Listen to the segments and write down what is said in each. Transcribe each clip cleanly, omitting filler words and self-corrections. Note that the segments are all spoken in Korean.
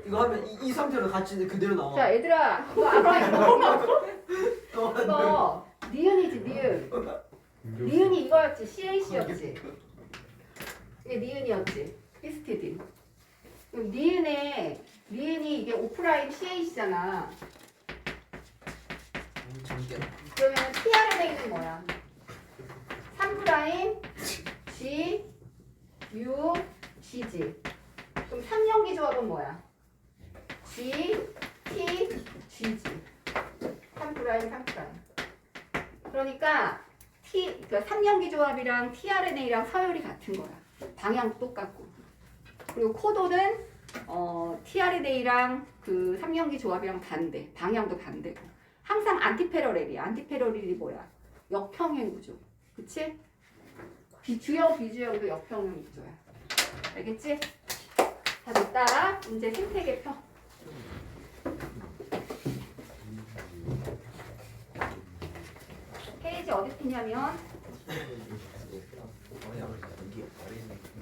이거 하면 이 상태로 같이 그대로 나와. 자, 얘들아, 이거 아까 이거 니은이지, 니은. 니은이 이거였지, CAC였지. 이게 니은이었지, 히스티딘. 그럼 니은이 이게 오프라인 CAC잖아. 재밌겠다. 그러면 tRNA는 뭐야? 3' G, U, G지. 그럼 3연기 조합은 뭐야? G, T, G지. 3'. 그러니까 그러니까 3연기 조합이랑 tRNA랑 서열이 같은 거야. 방향도 똑같고. 그리고 코도는 tRNA랑 그 3연기 조합이랑 반대. 방향도 반대고. 항상 안티패러렐이야. 안티패러렐이 뭐야? 역평행 구조. 그치? 주형, 비주형도 역평행 구조야. 알겠지? 다 됐다. 이제 생태계 펴. 페이지 어디 피냐면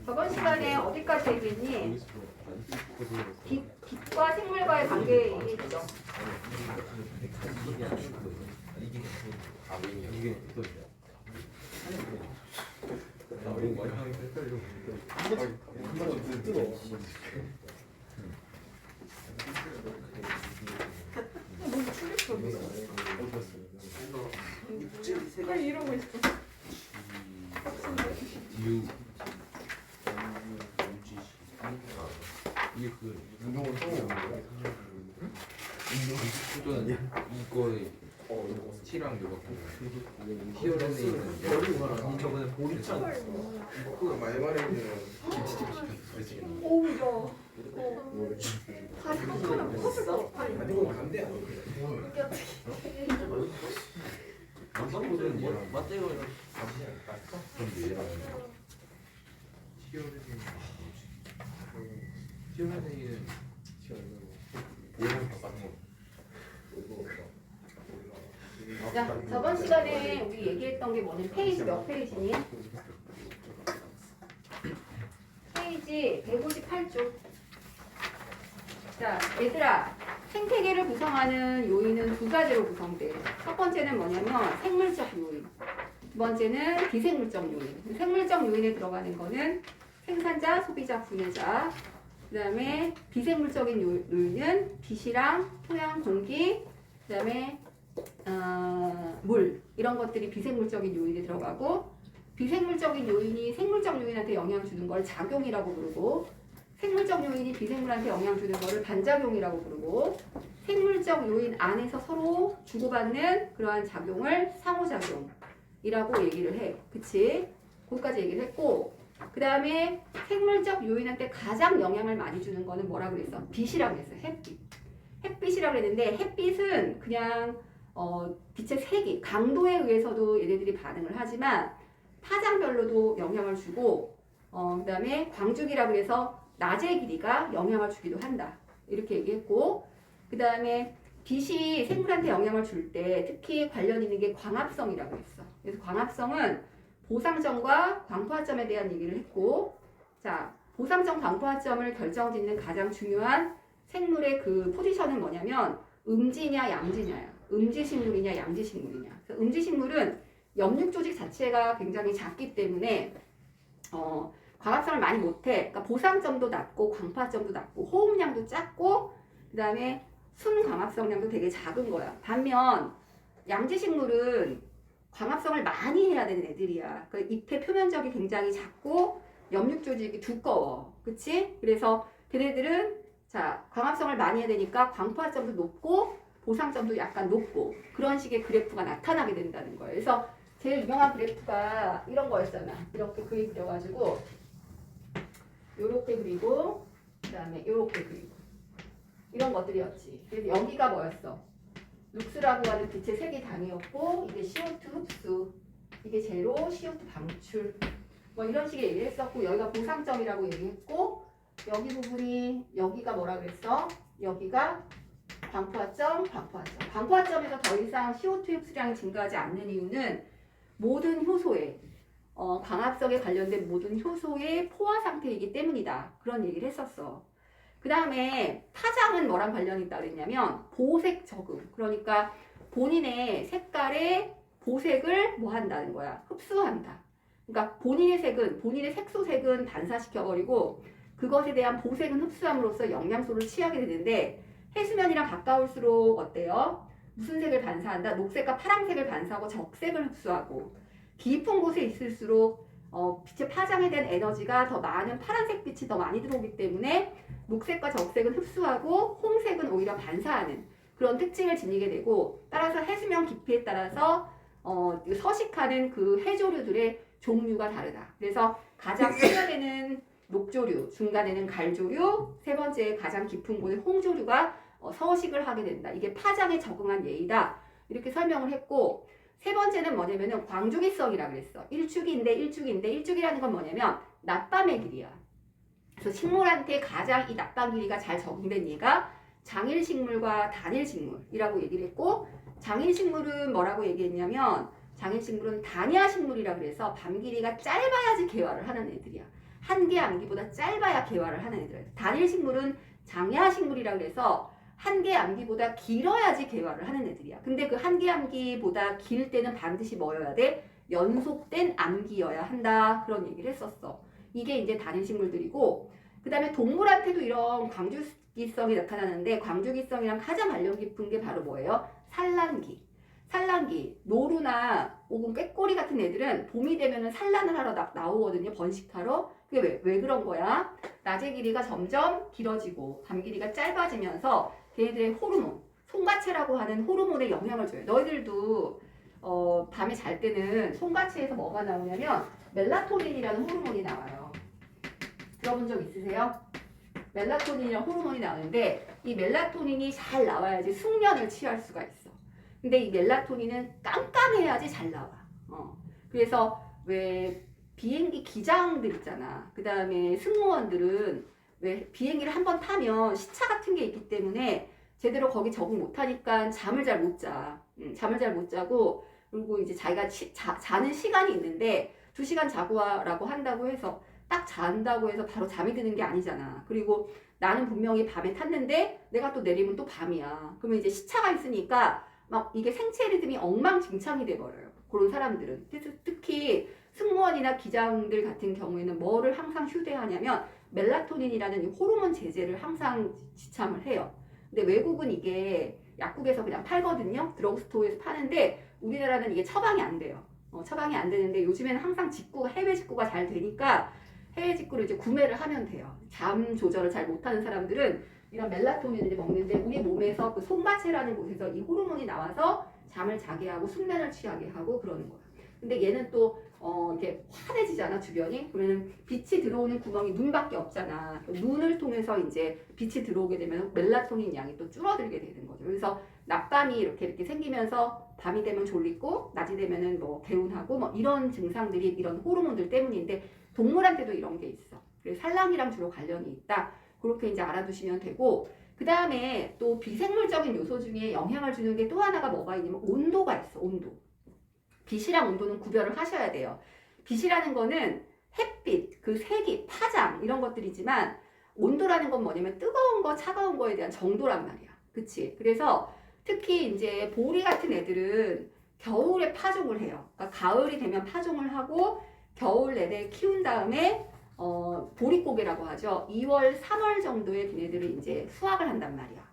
저번 시간에 어디까지 얘기했니? 빛과 생물과의 관계 얘기했죠. 이게 왜 이러고 있어? 이게 그 운동을 처음 이거에 T랑 요거 티어렌에이는 니 저번에 보리차 그거 말말해주면 김치 찍고 싶었어. 오우 야. 다리 한칸 컸어. 이거 반대야. 남자분들은 뭐 맞대요 이런. 근데 얘랑 티어렌에이는 얘랑 바꿔. 자, 저번 시간에 우리 얘기했던 게 뭐니? 페이지 몇 페이지니? 페이지 158쪽. 자, 얘들아, 생태계를 구성하는 요인은 두 가지로 구성돼. 첫 번째는 뭐냐면 생물적 요인. 두 번째는 비생물적 요인. 생물적 요인에 들어가는 거는 생산자, 소비자, 분해자. 그 다음에 비생물적인 요인은 빛이랑 토양, 공기, 그 다음에 물 이런 것들이 비생물적인 요인에 들어가고 비생물적인 요인이 생물적 요인한테 영향을 주는 걸 작용이라고 부르고 생물적 요인이 비생물한테 영향을 주는 거를 반작용이라고 부르고 생물적 요인 안에서 서로 주고받는 그러한 작용을 상호작용이라고 얘기를 해. 그치? 거기까지 얘기를 했고 그 다음에 생물적 요인한테 가장 영향을 많이 주는 거는 뭐라 그랬어? 빛이라고 그랬어. 햇빛. 햇빛이라고 그랬는데 햇빛은 그냥 빛의 세기, 강도에 의해서도 얘네들이 반응을 하지만 파장별로도 영향을 주고 그 다음에 광주기라고 해서 낮의 길이가 영향을 주기도 한다. 이렇게 얘기했고 그 다음에 빛이 생물한테 영향을 줄 때 특히 관련 있는 게 광합성이라고 했어. 그래서 광합성은 보상점과 광포화점에 대한 얘기를 했고 자 보상점, 광포화점을 결정짓는 가장 중요한 생물의 그 포지션은 뭐냐면 음지냐 양지냐야. 음지식물이냐 양지식물이냐. 그래서 음지식물은 염육 조직 자체가 굉장히 작기 때문에 광합성을 많이 못해. 그러니까 보상점도 낮고 광파점도 낮고 호흡량도 작고 그 다음에 순 광합성량도 되게 작은 거야. 반면 양지식물은 광합성을 많이 해야 되는 애들이야. 그 잎의 표면적이 굉장히 작고 염육 조직이 두꺼워. 그치? 그래서 걔네들은 자 광합성을 많이 해야 되니까 광포화점도 높고 보상점도 약간 높고 그런 식의 그래프가 나타나게 된다는 거예요. 그래서 제일 유명한 그래프가 이런 거였잖아. 이렇게 그려가지고 요렇게 그리고 그 다음에 요렇게 그리고 이런 것들이었지. 그래서 여기가 뭐였어? 룩스라고 하는 빛의 색이 단위였고 이게 CO2 흡수, 이게 제로, CO2 방출 뭐 이런 식의 얘기를 했었고 여기가 보상점이라고 얘기했고 여기 부분이 여기가 뭐라 그랬어? 여기가 광포화점, 광포화점. 광포화점에서 더 이상 CO2 흡수량이 증가하지 않는 이유는 모든 효소에 광합성에 관련된 모든 효소의 포화 상태이기 때문이다. 그런 얘기를 했었어. 그 다음에 파장은 뭐랑 관련이 있다 그랬냐면 보색 적응. 그러니까 본인의 색깔의 보색을 뭐 한다는 거야? 흡수한다. 그러니까 본인의 색은, 본인의 색소색은 반사시켜버리고 그것에 대한 보색은 흡수함으로써 영양소를 취하게 되는데 해수면이랑 가까울수록 어때요? 무슨 색을 반사한다? 녹색과 파란색을 반사하고 적색을 흡수하고 깊은 곳에 있을수록 빛의 파장에 대한 에너지가 더 많은 파란색 빛이 더 많이 들어오기 때문에 녹색과 적색은 흡수하고 홍색은 오히려 반사하는 그런 특징을 지니게 되고 따라서 해수면 깊이에 따라서 서식하는 그 해조류들의 종류가 다르다. 그래서 가장 표면에는 녹조류, 중간에는 갈조류, 세 번째 가장 깊은 곳에 홍조류가 서식을 하게 된다. 이게 파장에 적응한 예이다. 이렇게 설명을 했고 세 번째는 뭐냐면은 광주기성이라 그랬어. 일축이라는 건 뭐냐면 낮밤의 길이야. 그래서 식물한테 가장 이 낮밤 길이가 잘 적응된 얘가 장일식물과 단일식물이라고 얘기를 했고 장일식물은 뭐라고 얘기했냐면 장일식물은 단야식물이라 그래서 밤 길이가 짧아야지 개화를 하는 애들이야. 한개 암기보다 짧아야 개화를 하는 애들이야. 단일식물은 장야식물이라 그래서 한개 암기보다 길어야지 개화를 하는 애들이야. 근데 그 한개 암기보다 길 때는 반드시 뭐여야 돼? 연속된 암기여야 한다. 그런 얘기를 했었어. 이게 이제 단일식물들이고 그 다음에 동물한테도 이런 광주기성이 나타나는데 광주기성이랑 가장 관련 깊은 게 바로 뭐예요? 산란기. 노루나 혹은 꾀꼬리 같은 애들은 봄이 되면은 산란을 하러 나오거든요. 번식하러. 그게 왜 그런 거야? 낮의 길이가 점점 길어지고 밤 길이가 짧아지면서 걔네들의 호르몬, 송가체라고 하는 호르몬에 영향을 줘요. 너희들도 밤에 잘 때는 송가체에서 뭐가 나오냐면 멜라토닌이라는 호르몬이 나와요. 들어본 적 있으세요? 멜라토닌이라는 호르몬이 나오는데 이 멜라토닌이 잘 나와야지 숙면을 취할 수가 있어. 근데 이 멜라토닌은 깜깜해야지 잘 나와. 그래서 왜 비행기 기장들 있잖아. 그 다음에 승무원들은 왜 비행기를 한번 타면 시차 같은 게 있기 때문에 제대로 거기 적응 못하니까 잠을 잘 못 자. 잠을 잘 못 자고 그리고 이제 자기가 자는 시간이 있는데 2시간 자고 와라고 한다고 해서 딱 잔다고 해서 바로 잠이 드는 게 아니잖아. 그리고 나는 분명히 밤에 탔는데 내가 또 내리면 또 밤이야. 그러면 이제 시차가 있으니까 막 이게 생체 리듬이 엉망진창이 돼버려요. 그런 사람들은. 특히 승무원이나 기장들 같은 경우에는 뭐를 항상 휴대하냐면 멜라토닌이라는 이 호르몬 제제를 항상 지참을 해요. 근데 외국은 이게 약국에서 그냥 팔거든요. 드럭스토어에서 파는데 우리나라는 이게 처방이 안 돼요. 처방이 안 되는데 요즘에는 항상 해외 직구가 잘 되니까 해외 직구를 이제 구매를 하면 돼요. 잠 조절을 잘 못하는 사람들은 이런 멜라토닌을 먹는데 우리 몸에서 그 송가체라는 곳에서 이 호르몬이 나와서 잠을 자게 하고 숙면을 취하게 하고 그러는 거야. 근데 얘는 또 이렇게 환해지잖아 주변이. 그러면 빛이 들어오는 구멍이 눈밖에 없잖아. 눈을 통해서 이제 빛이 들어오게 되면 멜라토닌 양이 또 줄어들게 되는 거죠. 그래서 낮밤이 이렇게 생기면서 밤이 되면 졸리고 낮이 되면은 뭐 개운하고 뭐 이런 증상들이 이런 호르몬들 때문인데 동물한테도 이런 게 있어. 그래서 산란이랑 주로 관련이 있다. 그렇게 이제 알아두시면 되고 그 다음에 또 비생물적인 요소 중에 영향을 주는 게 또 하나가 뭐가 있냐면 온도가 있어. 온도. 빛이랑 온도는 구별을 하셔야 돼요. 빛이라는 거는 햇빛, 그 색이, 파장 이런 것들이지만 온도라는 건 뭐냐면 뜨거운 거, 차가운 거에 대한 정도란 말이야. 그치? 그래서 특히 이제 보리 같은 애들은 겨울에 파종을 해요. 그러니까 가을이 되면 파종을 하고 겨울 내내 키운 다음에 보릿고개라고 하죠. 2월, 3월 정도에 걔네들을 이제 수확을 한단 말이야.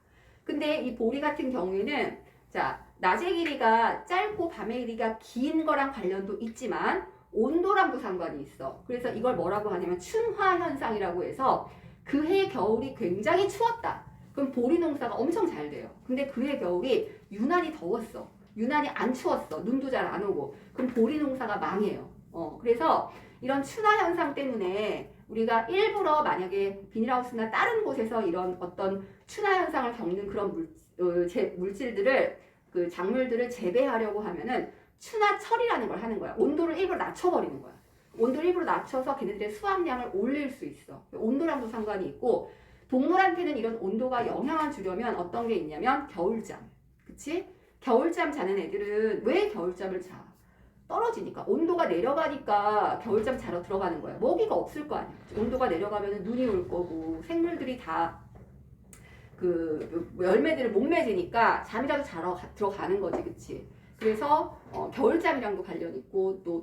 근데 이 보리 같은 경우에는 자, 낮의 길이가 짧고 밤의 길이가 긴 거랑 관련도 있지만 온도랑도 상관이 있어. 그래서 이걸 뭐라고 하냐면 춘화 현상이라고 해서 그해 겨울이 굉장히 추웠다. 그럼 보리 농사가 엄청 잘 돼요. 근데 그해 겨울이 유난히 더웠어. 유난히 안 추웠어. 눈도 잘 안 오고. 그럼 보리 농사가 망해요. 그래서 이런 춘화 현상 때문에 우리가 일부러 만약에 비닐하우스나 다른 곳에서 이런 어떤 춘화 현상을 겪는 그런 물질들을 그 작물들을 재배하려고 하면은 춘화철이라는 걸 하는 거야. 온도를 일부러 낮춰버리는 거야. 온도를 일부러 낮춰서 걔네들의 수확량을 올릴 수 있어. 온도랑도 상관이 있고 동물한테는 이런 온도가 영향을 주려면 어떤 게 있냐면 겨울잠. 그치? 겨울잠 자는 애들은 왜 겨울잠을 자? 떨어지니까 온도가 내려가니까 겨울잠 자러 들어가는 거야. 먹이가 없을 거 아니야. 온도가 내려가면 눈이 올 거고 생물들이 다 그 열매들을 못 맺으니까 잠이라도 자러 들어가는 거지, 그치? 그래서 겨울잠이랑도 관련 있고 또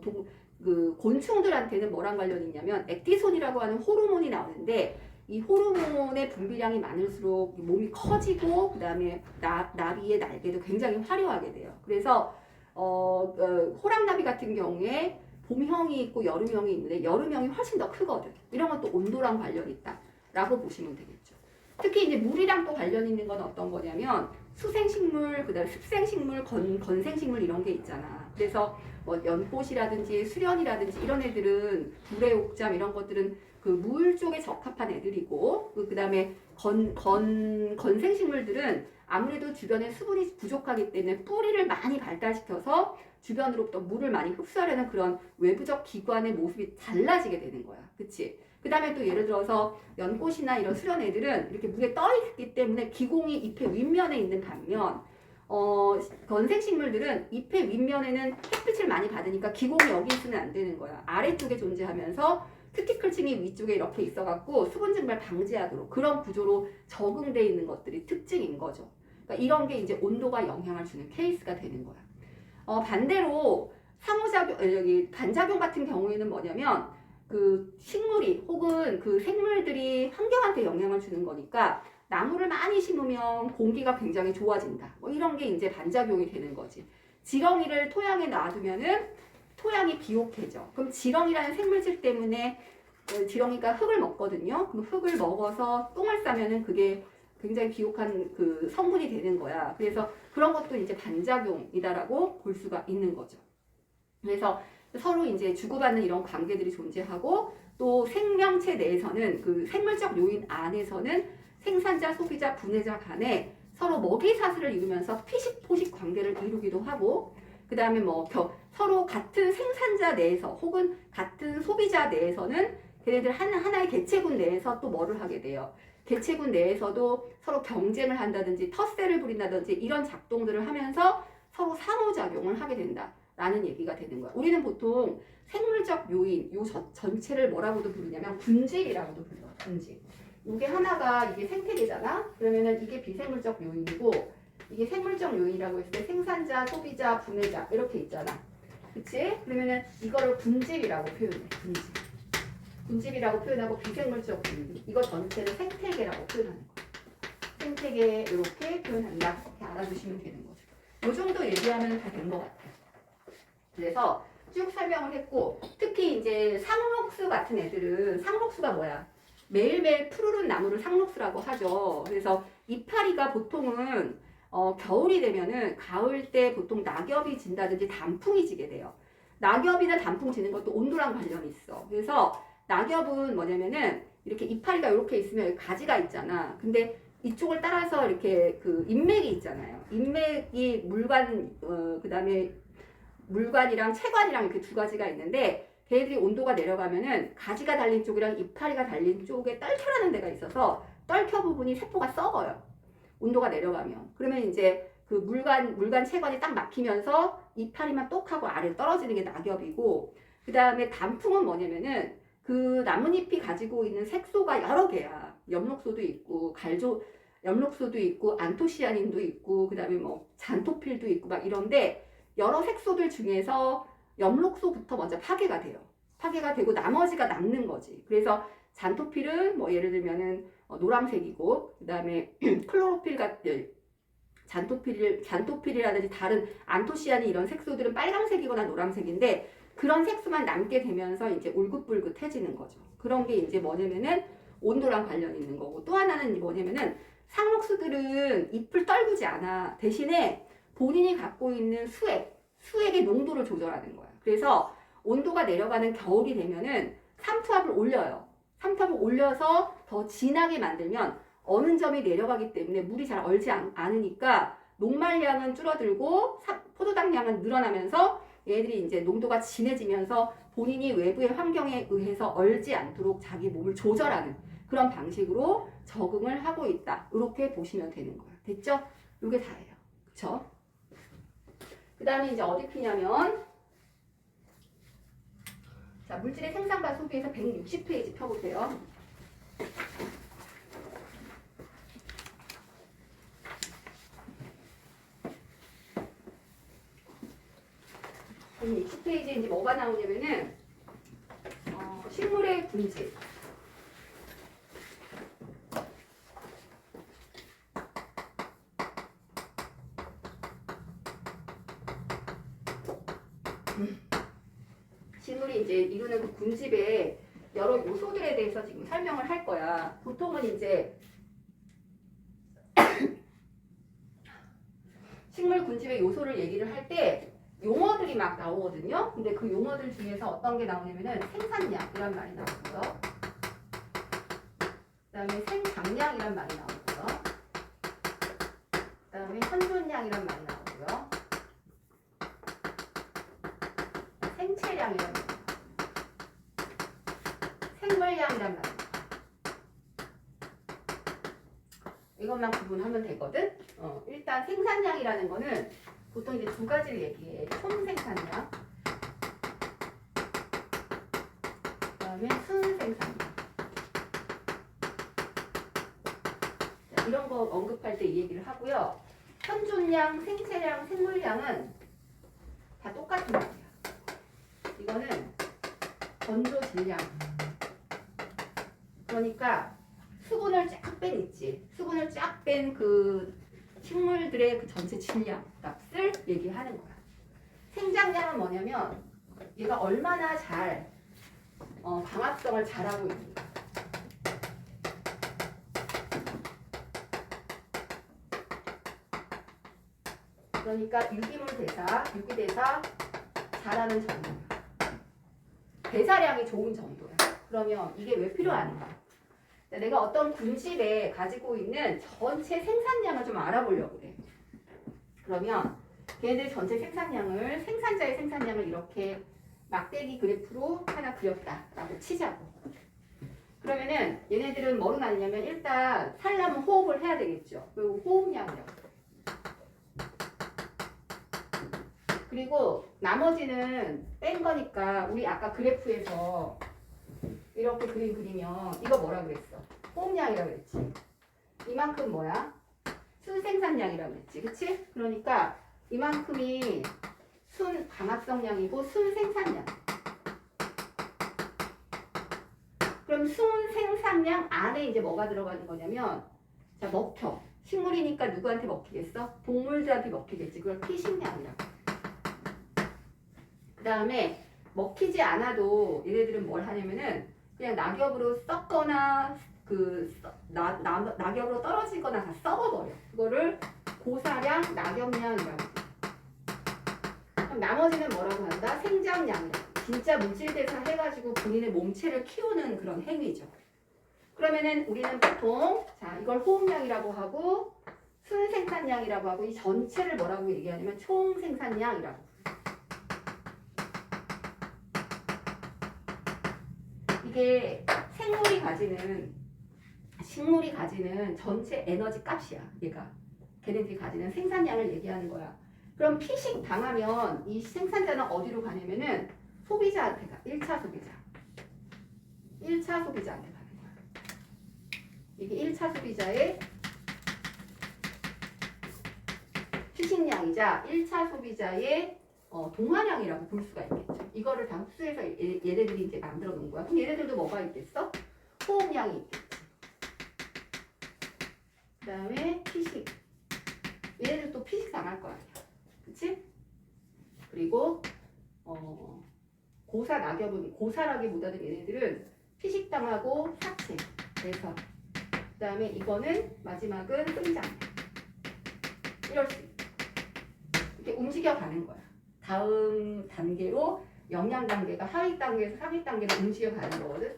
그 곤충들한테는 뭐랑 관련이 있냐면 액티손이라고 하는 호르몬이 나오는데 이 호르몬의 분비량이 많을수록 몸이 커지고 그다음에 나비의 날개도 굉장히 화려하게 돼요. 그래서 호랑나비 같은 경우에 봄형이 있고 여름형이 있는데 여름형이 훨씬 더 크거든. 이런 것도 온도랑 관련이 있다라고 보시면 되겠죠. 특히 이제 물이랑 또 관련 있는 건 어떤 거냐면 수생식물, 그다음에 습생식물, 건생식물 이런 게 있잖아. 그래서 뭐 연꽃이라든지 수련이라든지 이런 애들은 물의 옥잠 이런 것들은 그 물 쪽에 적합한 애들이고 그다음에 건생식물들은 아무래도 주변에 수분이 부족하기 때문에 뿌리를 많이 발달시켜서 주변으로부터 물을 많이 흡수하려는 그런 외부적 기관의 모습이 달라지게 되는 거야. 그치? 그 다음에 또 예를 들어서 연꽃이나 이런 수련 애들은 이렇게 물에 떠 있기 때문에 기공이 잎의 윗면에 있는 반면 건생식물들은 잎의 윗면에는 햇빛을 많이 받으니까 기공이 여기 있으면 안 되는 거야. 아래쪽에 존재하면서 큐티클층이 위쪽에 이렇게 있어갖고 수분 증발 방지하도록 그런 구조로 적응돼 있는 것들이 특징인 거죠. 그러니까 이런 게 이제 온도가 영향을 주는 케이스가 되는 거야. 반대로 반작용 같은 경우에는 뭐냐면 그 식물이 혹은 그 생물들이 환경한테 영향을 주는 거니까 나무를 많이 심으면 공기가 굉장히 좋아진다. 뭐 이런 게 이제 반작용이 되는 거지. 지렁이를 토양에 놔두면은 토양이 비옥해져. 그럼 지렁이라는 생물질 때문에 지렁이가 흙을 먹거든요. 그럼 흙을 먹어서 똥을 싸면은 그게 굉장히 비옥한 그 성분이 되는 거야. 그래서 그런 것도 이제 반작용이다라고 볼 수가 있는 거죠. 그래서 서로 이제 주고받는 이런 관계들이 존재하고 또 생명체 내에서는 그 생물적 요인 안에서는 생산자, 소비자, 분해자 간에 서로 먹이 사슬을 이루면서 피식-포식 관계를 이루기도 하고 그 다음에 뭐 서로 같은 생산자 내에서 혹은 같은 소비자 내에서는 걔네들 하나의 개체군 내에서 또 뭐를 하게 돼요. 개체군 내에서도 서로 경쟁을 한다든지 텃세를 부린다든지 이런 작동들을 하면서 서로 상호작용을 하게 된다라는 얘기가 되는 거야. 우리는 보통 생물적 요인, 요 전체를 뭐라고도 부르냐면 군집이라고도 불러. 군집. 이게 하나가 이게 생태계잖아. 그러면은 이게 비생물적 요인이고 이게 생물적 요인이라고 했을 때 생산자, 소비자, 분해자 이렇게 있잖아. 그치? 그러면은 이거를 군집이라고 표현해. 군집. 군집이라고 표현하고 비생물적 요인. 이거 전체를 생태계라고 표현하는 거야. 생태계 이렇게 표현한다. 이렇게 알아두시면 되는 거죠. 이 정도 얘기하면 다 된 것 같아요. 그래서 쭉 설명을 했고 특히 이제 상록수 같은 애들은 상록수가 뭐야? 매일매일 푸르른 나무를 상록수라고 하죠. 그래서 이파리가 보통은 겨울이 되면은 가을 때 보통 낙엽이 진다든지 단풍이 지게 돼요. 낙엽이나 단풍 지는 것도 온도랑 관련이 있어. 그래서 낙엽은 뭐냐면은 이렇게 이파리가 이렇게 있으면 여기 가지가 있잖아. 근데 이쪽을 따라서 이렇게 그 인맥이 있잖아요. 인맥이 물관 그다음에 물관이랑 채관이랑 이렇게 두 가지가 있는데 걔네들이 온도가 내려가면은 가지가 달린 쪽이랑 이파리가 달린 쪽에 떨켜라는 데가 있어서 떨켜 부분이 세포가 썩어요. 온도가 내려가면. 그러면 이제 그 물관 채관이 딱 막히면서 이파리만 똑하고 아래로 떨어지는 게 낙엽이고 그 다음에 단풍은 뭐냐면은 그 나뭇잎이 가지고 있는 색소가 여러 개야. 엽록소도 있고 엽록소도 있고 안토시아닌도 있고 그 다음에 뭐 잔토필도 있고 막 이런데 여러 색소들 중에서 엽록소부터 먼저 파괴가 돼요. 파괴가 되고 나머지가 남는 거지. 그래서 잔토필은 뭐 예를 들면은 노란색이고 그 다음에 클로로필 같은 잔토필이라든지 다른 안토시아닌 이런 색소들은 빨간색이거나 노란색인데 그런 색소만 남게 되면서 이제 울긋불긋해지는 거죠. 그런 게 이제 뭐냐면은 온도랑 관련이 있는 거고 또 하나는 뭐냐면은 상록수들은 잎을 떨구지 않아. 대신에 본인이 갖고 있는 수액의 농도를 조절하는 거야. 그래서 온도가 내려가는 겨울이 되면은 삼투압을 올려요. 삼투압을 올려서 더 진하게 만들면 어느 점이 내려가기 때문에 물이 잘 얼지 않으니까 녹말량은 줄어들고 포도당량은 늘어나면서 얘들이 이제 농도가 진해지면서 본인이 외부의 환경에 의해서 얼지 않도록 자기 몸을 조절하는 그런 방식으로 적응을 하고 있다. 이렇게 보시면 되는 거예요. 됐죠? 이게 다예요. 그쵸? 그 다음에 이제 어디 피냐면 자, 물질의 생산과 소비에서 160페이지 펴보세요. 60페이지에 이제 뭐가 나오냐면은 식물의 군집. 식물이 이제 이루는 그 군집의 여러 요소들에 대해서 지금 설명을 할 거야. 보통은 이제 식물 군집의 요소를 얘기를 할 때 용어들이 막 나오거든요. 근데 그 용어들 중에서 어떤 게 나오냐면은 생산량이란 말이 나오고요. 그다음에 생장량이란 말이 나오고요. 그다음에 현존량이란 말이 나오고요. 생체량이란 말이 나오고요. 생물량이란 말이 나오고요. 이것만 구분하면 되거든. 일단 생산량이라는 거는 보통 이제 두 가지를 얘기해. 총생산량, 그다음에 순생산량. 자, 이런 거 언급할 때 이 얘기를 하고요. 현존량, 생체량, 생물량은 다 똑같은 말이야. 이거는 건조 질량. 그러니까 수분을 쫙 뺀 있지. 수분을 쫙 뺀 그 식물들의 그 전체 질량 값을 얘기하는 거야. 생장량은 뭐냐면 얘가 얼마나 잘 광합성을 잘하고 있는가. 그러니까 유기대사 잘하는 정도야. 대사량이 좋은 정도야. 그러면 이게 왜 필요한가? 내가 어떤 군집에 가지고 있는 전체 생산량을 좀 알아보려고 그래. 그러면 걔네들 전체 생산량을, 생산자의 생산량을 이렇게 막대기 그래프로 하나 그렸다라고 치자고. 그러면은 얘네들은 뭐로 나뉘냐면 일단 살려면 호흡을 해야 되겠죠. 그리고 호흡량이라고. 그리고 나머지는 뺀 거니까 우리 아까 그래프에서 이렇게 그림 그리면 이거 뭐라 그랬어? 호흡량이라고 그랬지. 이만큼 뭐야? 순생산량이라고 그랬지. 그치? 그러니까 이만큼이 순광합성량이고 순생산량. 그럼 순생산량 안에 이제 뭐가 들어가는 거냐면 자, 먹혀. 식물이니까 누구한테 먹히겠어? 동물들한테 먹히겠지. 그걸 피식량이라고. 그 다음에 먹히지 않아도 얘네들은 뭘 하냐면은 그냥 낙엽으로 썩거나 낙엽으로 떨어지거나 다 썩어버려. 그거를 고사량, 낙엽량이라고 해. 그럼 나머지는 뭐라고 한다? 생장량이라고. 진짜 물질대사 해가지고 본인의 몸체를 키우는 그런 행위죠. 그러면은 우리는 보통 자 이걸 호흡량이라고 하고 순생산량이라고 하고 이 전체를 뭐라고 얘기하냐면 총생산량이라고. 이게 식물이 가지는 전체 에너지 값이야. 얘가 걔네들이 가지는 생산량을 얘기하는 거야. 그럼 피식 당하면 이 생산자는 어디로 가냐면은 소비자한테 가. 1차 소비자한테 가는 거야. 이게 1차 소비자의 피식량이자 1차 소비자의 동화량이라고 볼 수가 있겠죠. 이거를 다 흡수해서 얘네들이 이제 만들어 놓은 거야. 그럼 얘네들도 뭐가 있겠어? 호흡량이 있겠지. 그 다음에 피식. 얘네들 또 피식 당할 거 아니야. 그치? 그리고 고사 낙엽은 고사라기보다는 얘네들은 피식 당하고 사체, 대사. 그 다음에 이거는 마지막은 생장. 이럴 수 있다. 이렇게 움직여가는 거야. 다음 단계로 영양 단계가 하위 단계에서 상위 단계로 움직여가는 거거든.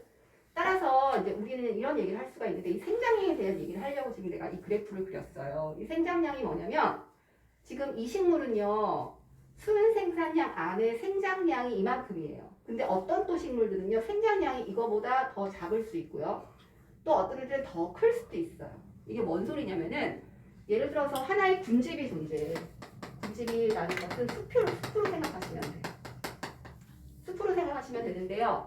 따라서 이제 우리는 이런 얘기를 할 수가 있는데 이 생장량에 대한 얘기를 하려고 지금 내가 이 그래프를 그렸어요. 이 생장량이 뭐냐면 지금 이 식물은요 순생산량 안에 생장량이 이만큼이에요. 근데 어떤 또 식물들은요 생장량이 이거보다 더 작을 수 있고요. 또 어떤 애들은 더 클 수도 있어요. 이게 뭔 소리냐면은 예를 들어서 하나의 군집이 존재해. 군집이라는 것은 숲으로 생각하시면 돼요. 숲으로 생각하시면 되는데요.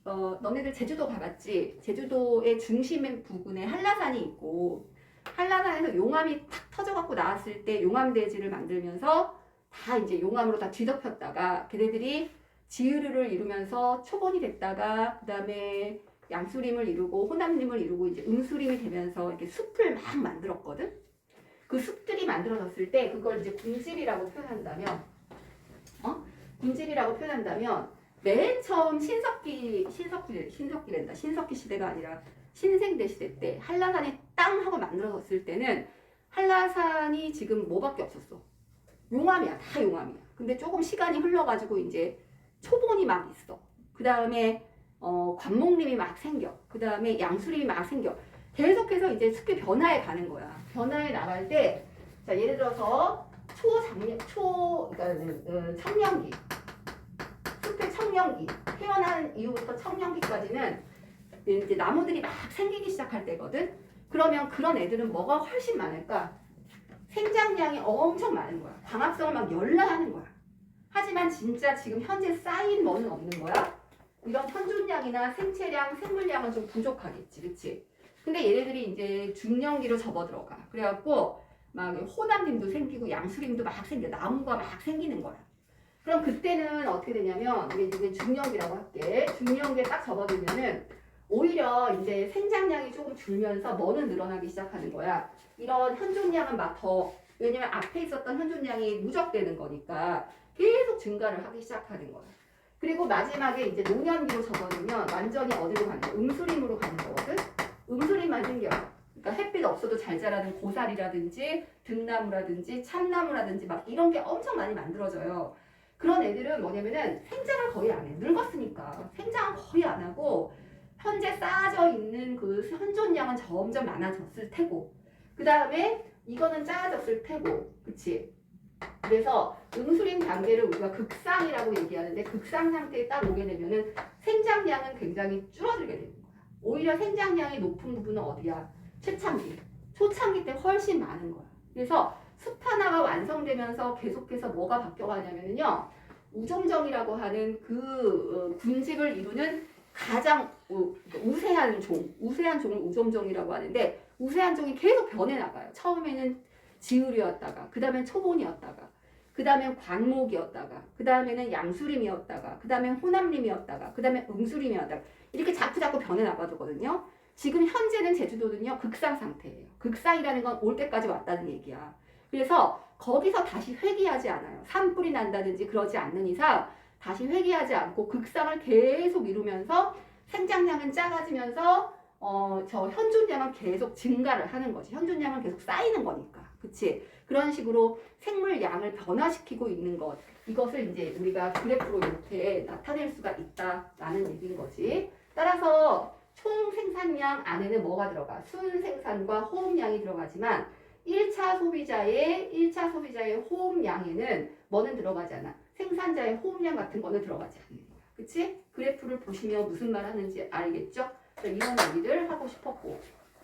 너네들 제주도 가봤지? 제주도의 중심 부근에 한라산이 있고 한라산에서 용암이 탁 터져갖고 나왔을 때 용암대지를 만들면서 다 이제 용암으로 다 뒤덮였다가 걔네들이 지으르를 이루면서 초본이 됐다가 그 다음에 양수림을 이루고 호남림을 이루고 이제 음수림이 되면서 이렇게 숲을 막 만들었거든. 그 숲들이 만들어졌을 때 그걸 이제 군집이라고 표현한다면, 군집이라고 표현한다면 맨 처음 신석기 시대가 아니라 신생대 시대 때 한라산이 땅 하고 만들어졌을 때는 한라산이 지금 뭐밖에 없었어. 용암이야, 다 용암이야. 근데 조금 시간이 흘러가지고 이제 초본이 막 있어. 그 다음에 관목림이 막 생겨. 그 다음에 양수림이 막 생겨. 계속해서 이제 숲이 변화해 가는 거야. 변화해 나갈 때, 자 예를 들어서 청년기, 숲의 청년기, 태어난 이후부터 청년기까지는 이제 나무들이 막 생기기 시작할 때거든. 그러면 그런 애들은 뭐가 훨씬 많을까? 생장량이 엄청 많은 거야. 광합성을 막 열라하는 거야. 하지만 진짜 지금 현재 쌓인 뭐는 없는 거야. 이런 현존량이나 생체량, 생물량은 좀 부족하겠지, 그치? 근데 얘네들이 이제 중년기로 접어들어가. 그래갖고 막 호남림도 생기고 양수림도 막 생겨. 나무가 막 생기는 거야. 그럼 그때는 어떻게 되냐면, 이게 중년기라고 할게. 중년기에 딱 접어들면은 오히려 이제 생장량이 조금 줄면서 뭐는 늘어나기 시작하는 거야. 이런 현존량은 막 더, 왜냐면 앞에 있었던 현존량이 누적되는 거니까 계속 증가를 하기 시작하는 거야. 그리고 마지막에 이제 노년기로 접어들면 완전히 어디로 가는 거야? 음수림으로 가는 거거든? 음수림만 생겨요. 그러니까 햇빛 없어도 잘 자라는 고사리라든지 등나무라든지 참나무라든지 막 이런 게 엄청 많이 만들어져요. 그런 애들은 뭐냐면은 생장을 거의 안 해. 늙었으니까. 생장은 거의 안 하고 현재 쌓아져 있는 그 현존량은 점점 많아졌을 테고, 그 다음에 이거는 작아졌을 테고, 그치? 그래서 음수림 단계를 우리가 극상이라고 얘기하는데, 극상 상태에 딱 오게 되면은 생장량은 굉장히 줄어들게 되는 거야. 오히려 생장량이 높은 부분은 어디야? 최창기, 초창기 때 훨씬 많은 거야. 그래서 숲 하나가 완성되면서 계속해서 뭐가 바뀌어가냐면요, 우종정이라고 하는 그 군집을 이루는 가장 우세한 종을 우종종이라고 하는데, 우세한 종이 계속 변해나가요. 처음에는 지을이었다가, 그 다음엔 초본이었다가, 그 다음엔 관목이었다가, 그 다음에는 양수림이었다가, 그 다음엔 호남림이었다가, 그 다음에 음수림이었다가, 이렇게 자꾸 변해나가거든요. 지금 현재는 제주도는요, 극상 상태예요. 극상이라는 건 올 때까지 왔다는 얘기야. 그래서 거기서 다시 회귀하지 않아요. 산불이 난다든지 그러지 않는 이상 다시 회귀하지 않고 극상을 계속 이루면서 생장량은 작아지면서 저 현존량은 계속 증가를 하는 거지. 현존량은 계속 쌓이는 거니까. 그치? 그런 식으로 생물량을 변화시키고 있는 것. 이것을 이제 우리가 그래프로 이렇게 나타낼 수가 있다라는 얘기인 거지. 따라서 총 생산량 안에는 뭐가 들어가? 순생산과 호흡량이 들어가지만 1차 소비자의 호흡량에는 뭐는 들어가지 않아? 생산자의 호흡량 같은 거는 들어가지 않는 거야. 그치? 그래프를 보시면 무슨 말 하는지 알겠죠? 이런 얘기를 하고 싶었고,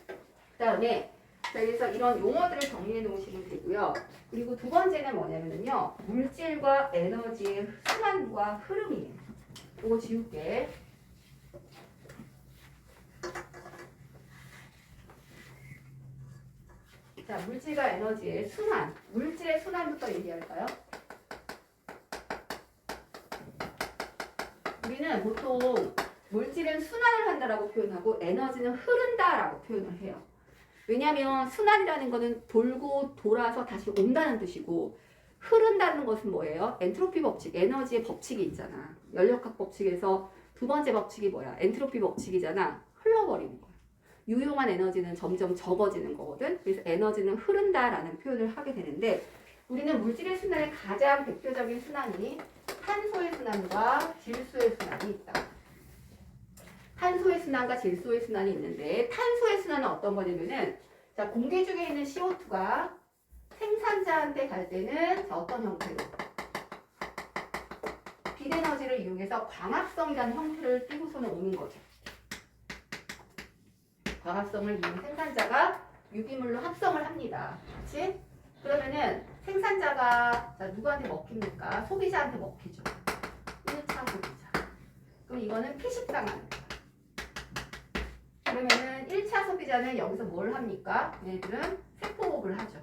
그 다음에 그래서 이런 용어들을 정리해 놓으시면 되고요. 그리고 두 번째는 뭐냐면요, 물질과 에너지의 순환과 흐름이에요. 이거 지울게. 자, 물질과 에너지의 순환. 물질의 순환부터 얘기할까요? 우리는 보통 물질은 순환을 한다라고 표현하고 에너지는 흐른다라고 표현을 해요. 왜냐하면 순환이라는 것은 돌고 돌아서 다시 온다는 뜻이고, 흐른다는 것은 뭐예요? 엔트로피 법칙, 에너지의 법칙이 있잖아. 연력학 법칙에서 두 번째 법칙이 뭐야? 엔트로피 법칙이잖아. 흘러버리는 거야. 유용한 에너지는 점점 적어지는 거거든. 그래서 에너지는 흐른다라는 표현을 하게 되는데, 우리는 물질의 순환의 가장 대표적인 순환이 탄소의 순환과 질소의 순환이 있다. 탄소의 순환과 질소의 순환이 있는데, 탄소의 순환은 어떤 거냐면은, 자, 공기 중에 있는 CO2가 생산자한테 갈 때는 자, 어떤 형태로? 빛 에너지를 이용해서 광합성이라는 형태를 띠고서는 오는 거죠. 광합성을 이용 생산자가 유기물로 합성을 합니다. 그렇지? 그러면은 생산자가 자, 누구한테 먹힙니까? 소비자한테 먹히죠. 1차 소비자. 그럼 이거는 피식당하는 거야. 그러면은 1차 소비자는 여기서 뭘 합니까? 얘들은 세포복을 하죠.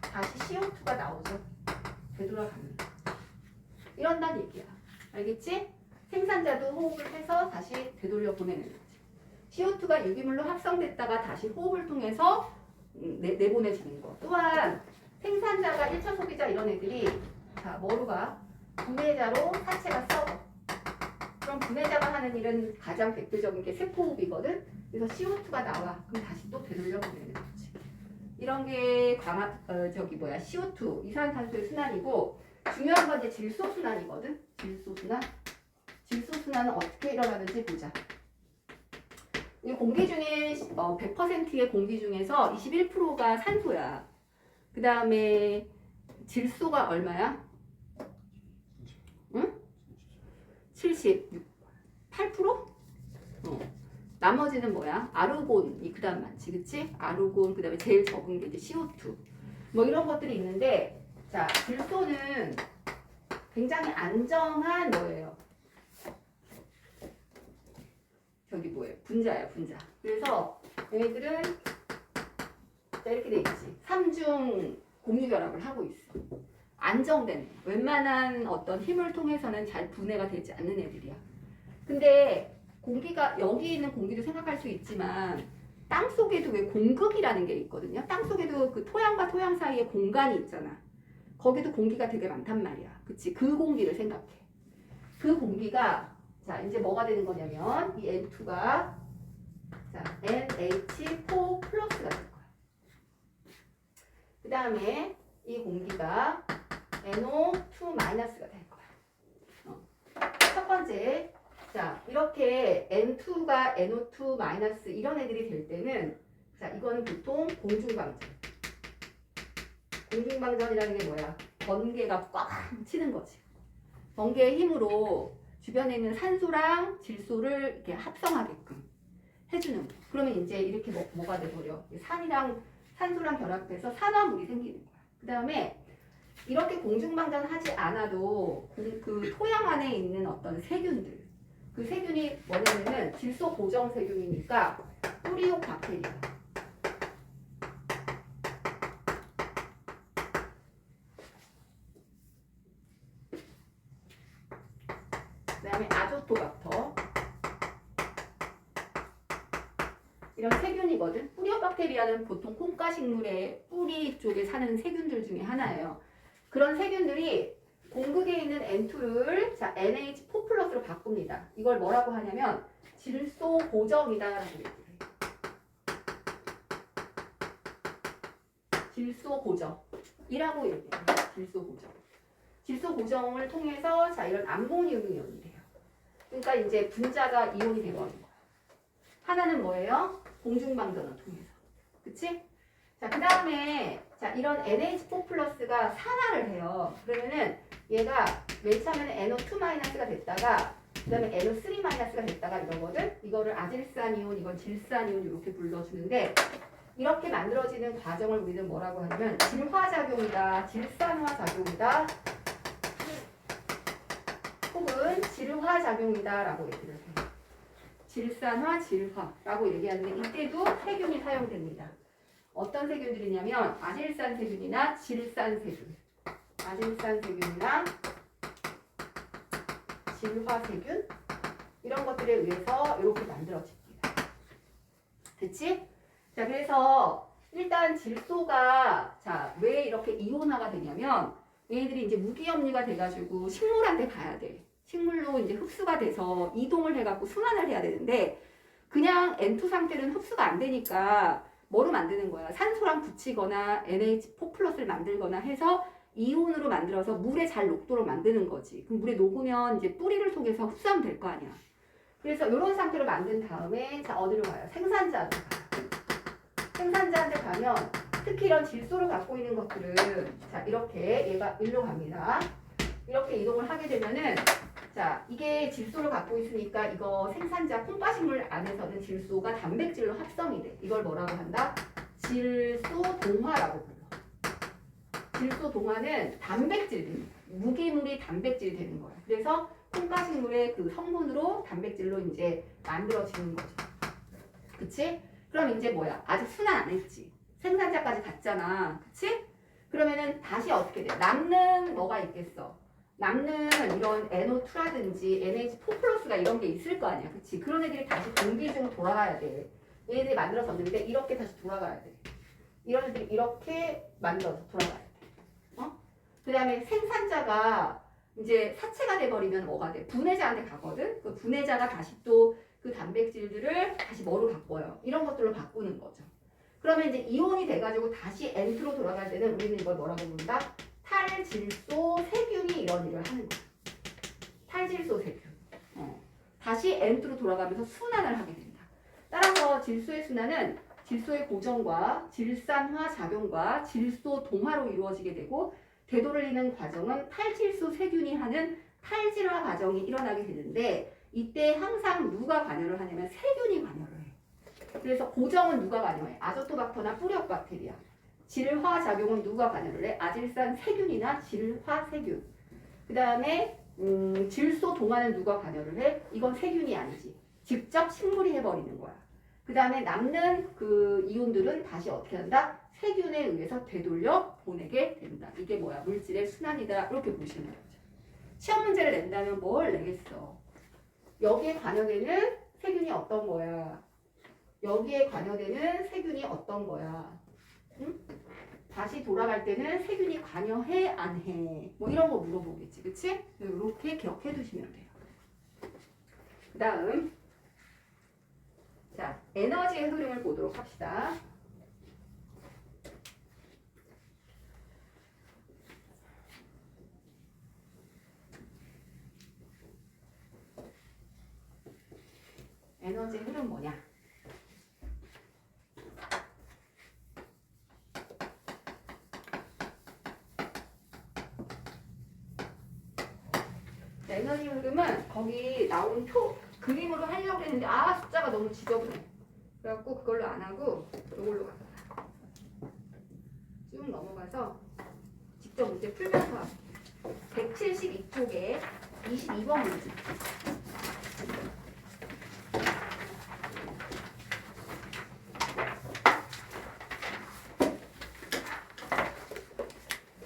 다시 CO2가 나오죠. 되돌아갑니다. 이런다는 얘기야. 알겠지? 생산자도 호흡을 해서 다시 되돌려 보내는 거지. CO2가 유기물로 합성됐다가 다시 호흡을 통해서 내보내지는 거. 또한 생산자가 1차 소비자 이런 애들이 자 뭐로 가? 분해자로 사체가 썩어. 그럼 분해자가 하는 일은 가장 대표적인 게 세포호흡이거든. 그래서 CO2가 나와. 그럼 다시 또 되돌려 보내는 거지. 이런 게 CO2 이산화탄소의 순환이고 중요한 건 이제 질소 순환이거든. 질소 순환. 질소 순환은 어떻게 일어나는지 보자. 이 공기 중에 100%의 공기 중에서 21%가 산소야. 그 다음에 질소가 얼마야? 응? 78%? 나머지는 뭐야? 아르곤이 그 다음 많지, 그치? 아르곤, 그 다음에 제일 적은 게 이제 CO2. 뭐 이런 것들이 있는데, 자, 질소는 굉장히 안정한 뭐예요? 저기 뭐예요? 분자야, 분자. 그래서 얘네들은 자, 이렇게 돼 있지. 3중 공유결합을 하고 있어. 안정된, 웬만한 어떤 힘을 통해서는 잘 분해가 되지 않는 애들이야. 근데 공기가, 여기 있는 공기도 생각할 수 있지만 땅 속에도 왜 공극이라는 게 있거든요. 땅 속에도 그 토양과 토양 사이에 공간이 있잖아. 거기도 공기가 되게 많단 말이야. 그치? 그 공기를 생각해. 그 공기가 자 이제 뭐가 되는 거냐면 이 N2가 자 NH4 플러스가 될 거야. 그 다음에 이 공기가 NO2 마이너스가 될 거야. 첫 번째, 자 이렇게 N2가 NO2 마이너스 이런 애들이 될 때는 자 이거는 보통 공중방전. 공중방전이라는 게 뭐야? 번개가 꽉 치는 거지. 번개의 힘으로 주변에 있는 산소랑 질소를 이렇게 합성하게끔 해주는 거. 그러면 이제 이렇게 뭐가 돼버려? 산이랑 산소랑 결합해서 산화물이 생기는 거야. 그 다음에 이렇게 공중방전 하지 않아도 그 토양 안에 있는 어떤 세균들, 그 세균이 뭐냐면은 질소 고정 세균이니까 뿌리옥 박테리아. 그 다음에 아조토박터. 이런 세균이거든. 뿌리옥박테리아는 보통 콩가식물의 뿌리 쪽에 사는 세균들 중에 하나예요. 그런 세균들이 공극에 있는 N2를 자 NH4 플러스로 바꿉니다. 이걸 뭐라고 하냐면 질소 고정이다라고 얘기해요. 질소 고정이라고 얘기해요. 질소 고정. 질소 고정을 통해서 자 이런 암모니움 이온이 돼요. 그러니까 이제 분자가 이온이 되버린 거야. 하나는 뭐예요? 공중방전을 통해서. 그치? 자, 그 다음에 자 이런 NH4 플러스가 산화를 해요. 그러면은 얘가 맨 처음에는 NO2 마이너스가 됐다가 그 다음에 NO3 마이너스가 됐다가 이러거든. 이거를 아질산이온, 이건 질산이온 이렇게 불러주는데 이렇게 만들어지는 과정을 우리는 뭐라고 하냐면 질화작용이다, 질산화작용이다 혹은 질화작용이다 라고 얘기를 해요. 질산화, 질화라고 얘기하는데 이때도 세균이 사용됩니다. 어떤 세균들이냐면 아질산 세균이나 질산 세균, 아질산 세균이나 질화 세균 이런 것들에 의해서 이렇게 만들어집니다. 됐지? 자 그래서 일단 질소가 자 왜 이렇게 이온화가 되냐면 얘네들이 이제 무기염류가 돼가지고 식물한테 가야 돼. 식물로 이제 흡수가 돼서 이동을 해갖고 순환을 해야 되는데 그냥 N2 상태는 흡수가 안 되니까 뭐로 만드는 거야? 산소랑 붙이거나 NH4 플러스를 만들거나 해서 이온으로 만들어서 물에 잘 녹도록 만드는 거지. 그럼 물에 녹으면 이제 뿌리를 통해서 흡수하면 될 거 아니야. 그래서 이런 상태로 만든 다음에 자 어디로 가요? 생산자한테 가요. 생산자한테 가면 특히 이런 질소를 갖고 있는 것들은 자 이렇게 얘가 일로 갑니다. 이렇게 이동을 하게 되면은 자 이게 질소를 갖고 있으니까 이거 생산자 콩가식물 안에서는 질소가 단백질로 합성이 돼. 이걸 뭐라고 한다? 질소동화라고 불러. 질소동화는 단백질, 무기물이 단백질이 되는 거야. 그래서 콩가식물의 그 성분으로 단백질로 이제 만들어지는 거죠. 그치? 그럼 이제 뭐야? 아직 순환 안 했지. 생산자까지 갔잖아. 그치? 그러면은 다시 어떻게 돼? 남는 뭐가 있겠어? 남는 이런 NO2라든지 NH4+가 이런 게 있을 거 아니야. 그치? 그런 애들이 다시 공기 중으로 돌아가야 돼. 얘네들이 만들어졌는데 이렇게 다시 돌아가야 돼. 이런 애들이 이렇게 만들어서 돌아가야 돼. 그 다음에 생산자가 이제 사체가 돼버리면 뭐가 돼? 분해자한테 가거든? 그 분해자가 다시 또 그 단백질들을 다시 뭐로 바꿔요? 이런 것들로 바꾸는 거죠. 그러면 이제 이온이 돼가지고 다시 N2로 돌아갈 때는 우리는 이걸 뭐라고 부른다? 탈질소 세균이 이런 일을 하는 거야. 탈질소 세균. 다시 N2로 돌아가면서 순환을 하게 된다. 따라서 질소의 순환은 질소의 고정과 질산화 작용과 질소 동화로 이루어지게 되고 되돌리는 과정은 탈질소 세균이 하는 탈질화 과정이 일어나게 되는데 이때 항상 누가 관여를 하냐면 세균이 관여를 해. 그래서 고정은 누가 관여해? 아조토박터나 뿌력 박테리아. 질화 작용은 누가 관여를 해? 아질산 세균이나 질화 세균. 그 다음에 질소 동화는 누가 관여를 해? 이건 세균이 아니지. 직접 식물이 해버리는 거야. 그 다음에 남는 그 이온들은 다시 어떻게 한다? 세균에 의해서 되돌려 보내게 된다. 이게 뭐야? 물질의 순환이다. 이렇게 보시면 되죠. 시험 문제를 낸다면 뭘 내겠어? 여기에 관여되는 세균이 어떤 거야? 여기에 관여되는 세균이 어떤 거야? 응? 다시 돌아갈 때는 세균이 관여해? 안 해? 뭐 이런 거 물어보겠지. 그치? 이렇게 기억해 두시면 돼요. 그 다음 자, 에너지의 흐름을 보도록 합시다. 에너지의 흐름 뭐냐? 에너지 흐름은 거기 나온 그림으로 하려고 했는데 숫자가 너무 지저분해. 그래갖고 그걸로 안 하고 이걸로 가자. 쭉 넘어가서 직접 문제 풀면서 할게요. 172쪽에 22번 문제.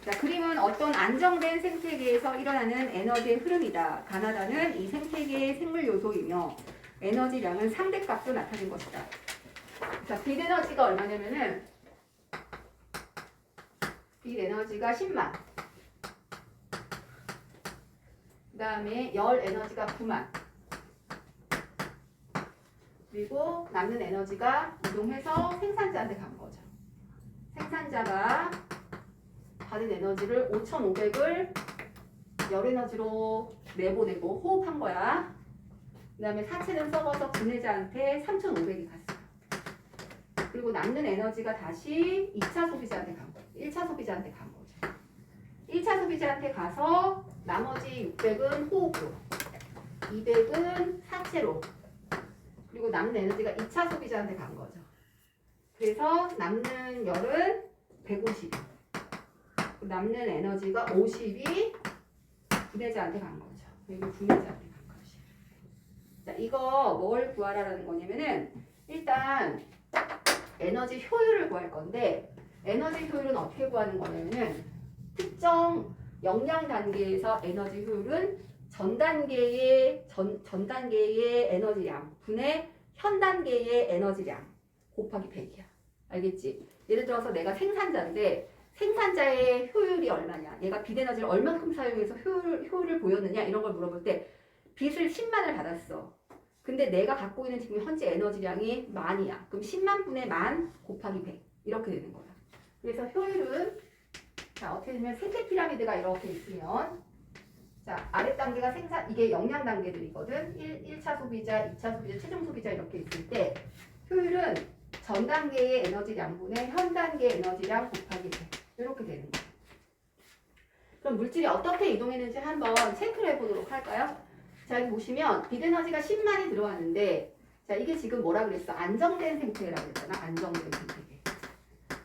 자, 그림은 어떤 안정된 생태계에서 일어나는 에너지의 흐름이다. 가나다는 이 생태계의 생물 요소이며 에너지량은 상대값으로 나타낸 것이다. 자, 빛 에너지가 얼마냐면은 빛 에너지가 10만. 그 다음에 열 에너지가 9만. 그리고 남는 에너지가 이동해서 생산자한테 간 거죠. 생산자가 받은 에너지를 5,500을 열 에너지로 내보내고 호흡한 거야. 그 다음에 사체는 썩어서 분해자한테 3,500이 갔어요. 그리고 남는 에너지가 다시 2차 소비자한테 간 거예요. 1차 소비자한테 간 거죠. 1차 소비자한테 가서 나머지 600은 호흡으로, 200은 사체로, 그리고 남는 에너지가 2차 소비자한테 간 거죠. 그래서 남는 열은 150. 남는 에너지가 50이 분해자한테 간 거죠. 그리고 분해자한테 간 거지. 자, 이거 뭘 구하라는 거냐면은 일단 에너지 효율을 구할 건데 에너지 효율은 어떻게 구하는 거냐면은 특정 영양 단계에서 에너지 효율은 전 단계의 에너지량 분의 현 단계의 에너지량 곱하기 100이야. 알겠지? 예를 들어서 내가 생산자인데 생산자의 효율이 얼마냐? 얘가 빛 에너지를 얼만큼 사용해서 효율을 보였느냐? 이런 걸 물어볼 때 빛을 10만을 받았어. 근데 내가 갖고 있는 지금 현재 에너지량이 만이야. 그럼 10만 분의 만 곱하기 100 이렇게 되는 거야. 그래서 효율은 자 어떻게 되면 생태 피라미드가 이렇게 있으면 자 아래 단계가 생산 이게 영양 단계들이거든. 1차 소비자, 2차 소비자, 최종 소비자 이렇게 있을 때 효율은 전 단계의 에너지량분의 현 단계 에너지량 곱하기 100 이렇게 되는 거예요. 그럼 물질이 어떻게 이동했는지 한번 체크를 해보도록 할까요? 자 여기 보시면 빛 에너지가 10만이 들어왔는데 자 이게 지금 뭐라 그랬어? 안정된 생태계라고 했잖아. 안정된 생태계.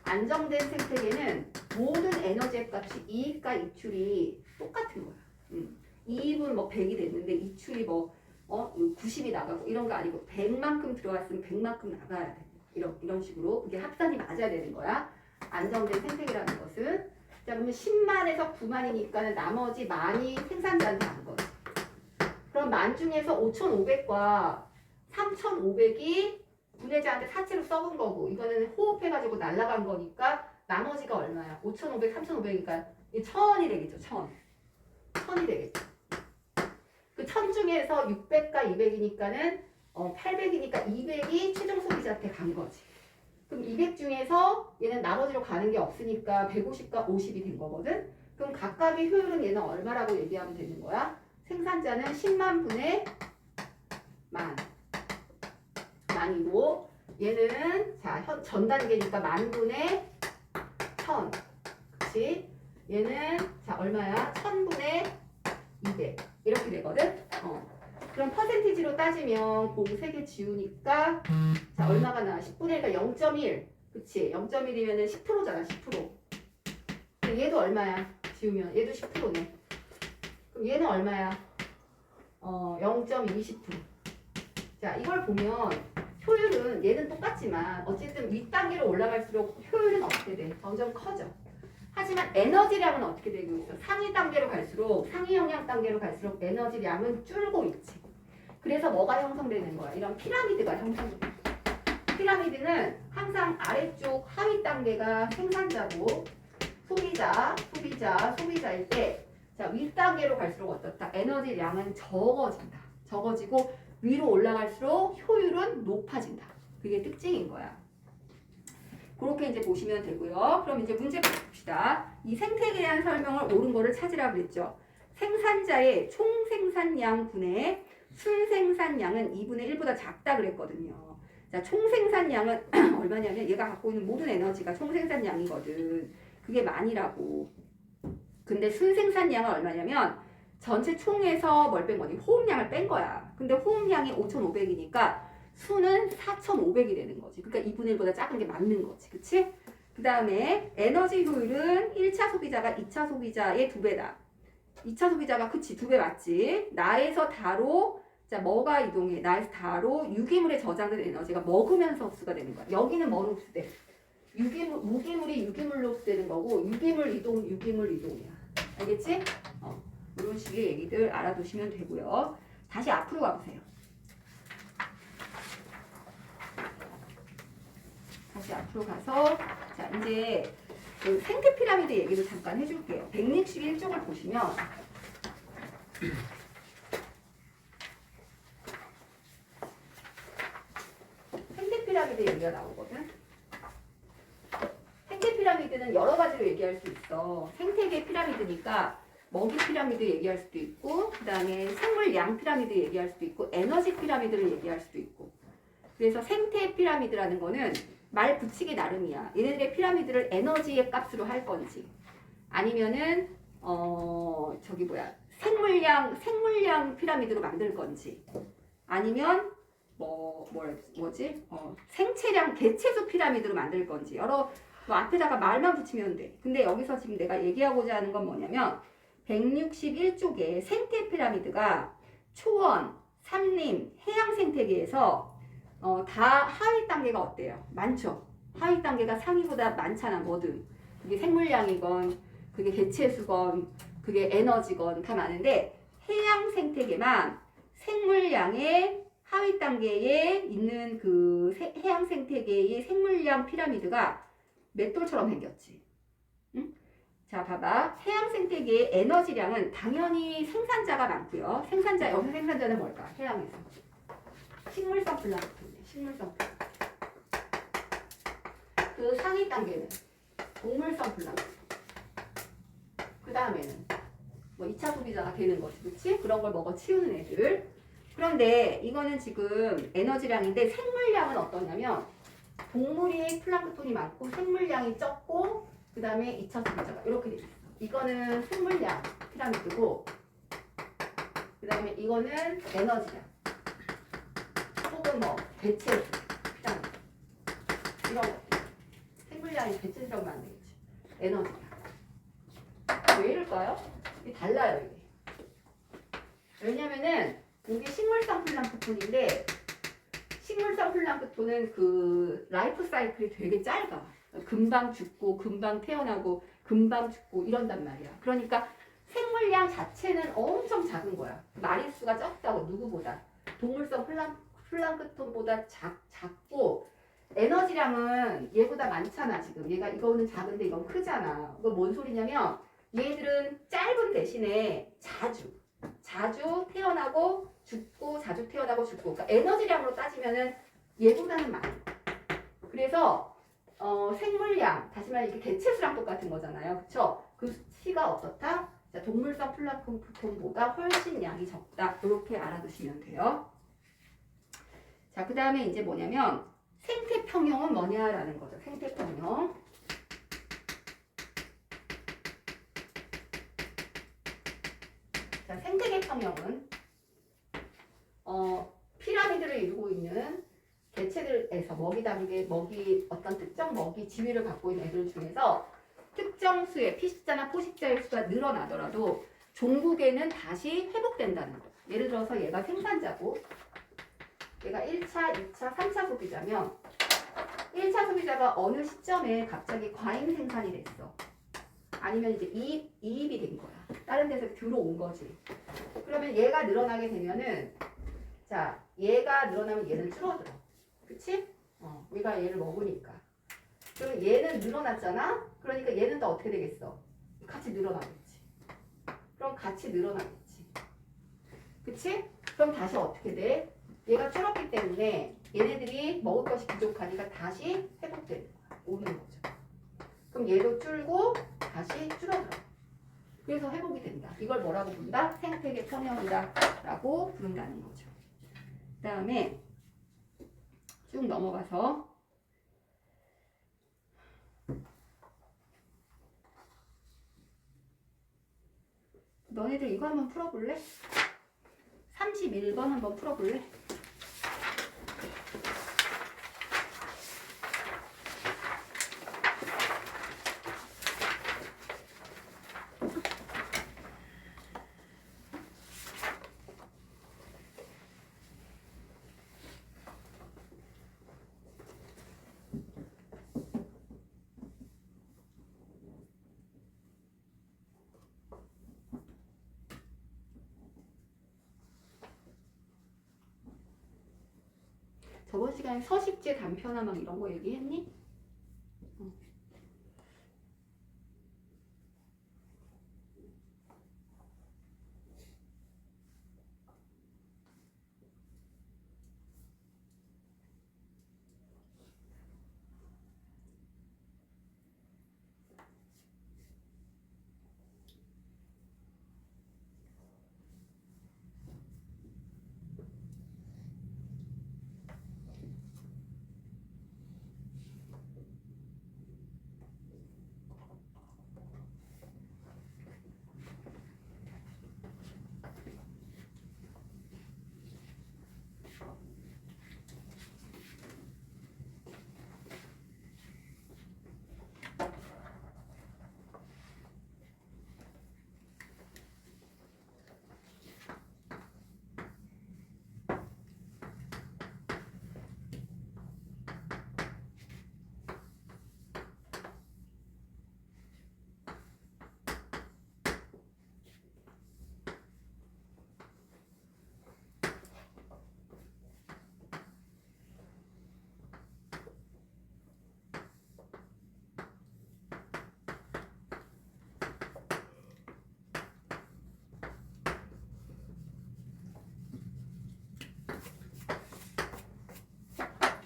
안정된 생태계는 모든 에너지의 값이 이익과 이출이 똑같은 거야. 이익은 뭐 100이 됐는데 이출이 뭐 90이 나가고 이런 거 아니고 100만큼 들어왔으면 100만큼 나가야 돼. 이런 식으로 이게 합산이 맞아야 되는 거야. 안정된 생태계라는 것은. 자, 그러면 10만에서 9만이니까는 나머지 만이 생산자한테 간 거지. 그럼 만 중에서 5,500과 3,500이 분해자한테 사채로 써본 거고, 이거는 호흡해가지고 날아간 거니까 나머지가 얼마야? 5,500, 3,500이니까 1,000이 되겠죠. 1,000이 되겠죠. 그 1,000 중에서 600과 200이니까는 800이니까 200이 최종 소비자한테 간 거지. 그럼 200 중에서 얘는 나머지로 가는 게 없으니까 150과 50이 된 거거든. 그럼 각각의 효율은 얘는 얼마라고 얘기하면 되는 거야? 생산자는 10만 분의 만이고, 얘는 전 단계니까 만 분의 1000. 그치? 얘는 얼마야? 1000분의 200. 이렇게 되거든. 그럼 퍼센티지로 따지면 공 3개 지우니까 얼마가 나와? 10분의 1가 0.1. 그치? 0.1이면은 10%잖아. 10%. 얘도 얼마야? 지우면 얘도 10%네. 그럼 얘는 얼마야? 0.20%. 자, 이걸 보면 효율은 얘는 똑같지만 어쨌든 윗단계로 올라갈수록 효율은 어떻게 돼? 점점 커져. 하지만 에너지량은 어떻게 되고 있어? 상위 단계로 갈수록, 상위 영양 단계로 갈수록 에너지량은 줄고 있지. 그래서 뭐가 형성되는 거야? 이런 피라미드가 형성돼. 피라미드는 항상 아래쪽 하위 단계가 생산자고 소비자일 때, 자, 윗단계로 갈수록 어떻다? 에너지량은 적어지고 위로 올라갈수록 효율은 높아진다. 그게 특징인 거야. 그렇게 이제 보시면 되고요. 그럼 이제 문제 봅시다. 이 생태계에 대한 설명을 옳은 거를 찾으라 그랬죠. 생산자의 총 생산량 분의 순생산량은 2분의 1보다 작다 그랬거든요. 자, 총 생산량은 얼마냐면 얘가 갖고 있는 모든 에너지가 총 생산량이거든. 그게 만이라고. 근데 순생산량은 얼마냐면 전체 총에서 뭘 뺀 거니? 호흡량을 뺀 거야. 근데 호흡량이 5,500이니까 수는 4,500이 되는 거지. 그러니까 2분의 1보다 작은 게 맞는 거지. 그치? 그 다음에 에너지 효율은 1차 소비자가 2차 소비자의 2배다. 2차 소비자가 그치 2배 맞지? 나에서 다로 자 뭐가 이동해? 나에서 다로 유기물에 저장된 에너지가 먹으면서 흡수가 되는 거야. 여기는 뭐로 흡수돼? 무기물이 유기물로 흡수되는 거고 유기물 이동이야. 알겠지? 이런 식의 얘기들 알아두시면 되고요. 다시 앞으로 가보세요. 다시 앞으로 가서 자 이제 그 생태 피라미드 얘기도 잠깐 해줄게요. 161쪽을 보시면 생태 피라미드 얘기가 나오거든. 생태 피라미드는 여러 가지로 얘기할 수 있어. 생태계 피라미드니까 먹이 피라미드 얘기할 수도 있고, 그 다음에 생물량 피라미드 얘기할 수도 있고, 에너지 피라미드를 얘기할 수도 있고. 그래서 생태 피라미드라는 거는 말 붙이기 나름이야. 얘네들의 피라미드를 에너지의 값으로 할 건지, 아니면은 생물량 피라미드로 만들 건지, 아니면 생체량 개체수 피라미드로 만들 건지 여러 앞에다가 말만 붙이면 돼. 근데 여기서 지금 내가 얘기하고자 하는 건 뭐냐면 161쪽에 생태 피라미드가 초원, 산림, 해양 생태계에서 다 하위 단계가 어때요? 많죠? 하위 단계가 상위보다 많잖아, 뭐든. 그게 생물량이건, 그게 개체수건, 그게 에너지건 다 많은데 해양 생태계만 생물량의 하위 단계에 있는 그 해양 생태계의 생물량 피라미드가 맷돌처럼 생겼지. 응? 자, 봐봐. 해양 생태계의 에너지량은 당연히 생산자가 많고요. 여기서 생산자는 뭘까? 해양에서. 식물성 플랑크톤이에요. 식물성 플랑크톤. 그 상위 단계는 동물성 플랑크톤. 그 다음에는 2차 소비자가 되는 거지. 그치? 그런 걸 먹어 치우는 애들. 그런데 이거는 지금 에너지량인데 생물량은 어떠냐면 동물이 플랑크톤이 많고 생물량이 적고 그 다음에 2차 소비자가 이렇게 돼 있어. 이거는 생물량 피라미드고 그 다음에 이거는 에너지량 혹은 개체수 피라미드 이런 거. 생물량이 개체수라고 하면 안 되겠지. 에너지량. 왜 이럴까요? 이게 달라요 이게. 왜냐면은 이게 식물성 플랑크톤인데 식물성 플랑크톤은 그 라이프 사이클이 되게 짧아. 금방 죽고 금방 태어나고 금방 죽고 이런단 말이야. 그러니까 생물량 자체는 엄청 작은 거야. 마리수가 적다고 누구보다. 동물성 플랑크톤보다 작고 에너지량은 얘보다 많잖아 지금. 얘가 이거는 작은데 이건 크잖아. 이거 뭔 소리냐면 얘들은 짧은 대신에 자주 태어나고 죽고 자주 태어나고 죽고. 그러니까 에너지량으로 따지면은 얘보다는 많아. 그래서 생물량 다시 말해 이게 개체수랑 똑같은 거잖아요. 그쵸? 그 수치가 어떻다? 자, 동물성 플랑크톤보다 훨씬 양이 적다. 이렇게 알아두시면 돼요. 자, 그 다음에 이제 뭐냐면 생태평형은 뭐냐라는 거죠. 생태평형. 자, 생태계 평형은 피라미드를 이루고 있는 개체들에서 먹이 어떤 특정 먹이 지위를 갖고 있는 애들 중에서 특정 수의 피식자나 포식자의 수가 늘어나더라도 종국에는 다시 회복된다는 거예요. 예를 들어서 얘가 생산자고 얘가 1차, 2차, 3차 소비자면 1차 소비자가 어느 시점에 갑자기 과잉 생산이 됐어. 아니면 이제 이입이 된 거야. 다른 데서 들어온 거지. 그러면 얘가 늘어나게 되면은 자, 얘가 늘어나면 얘는 줄어들어. 그치? 우리가 얘를 먹으니까. 그럼 얘는 늘어났잖아? 그러니까 얘는 또 어떻게 되겠어? 같이 늘어나겠지. 그럼 같이 늘어나겠지. 그치? 그럼 다시 어떻게 돼? 얘가 줄었기 때문에 얘네들이 먹을 것이 부족하니까 다시 회복되는 거야. 오는 거죠. 그럼 얘도 줄고 다시 줄어들어. 그래서 회복이 된다. 이걸 뭐라고 부른다? 생태계 평형이다 라고 부른다는 거죠. 그 다음에 쭉 넘어가서 너네들 이거 한번 풀어볼래? 31번 한번 풀어볼래? 저번 시간에 서식지 단편화 막 이런 거 얘기했니?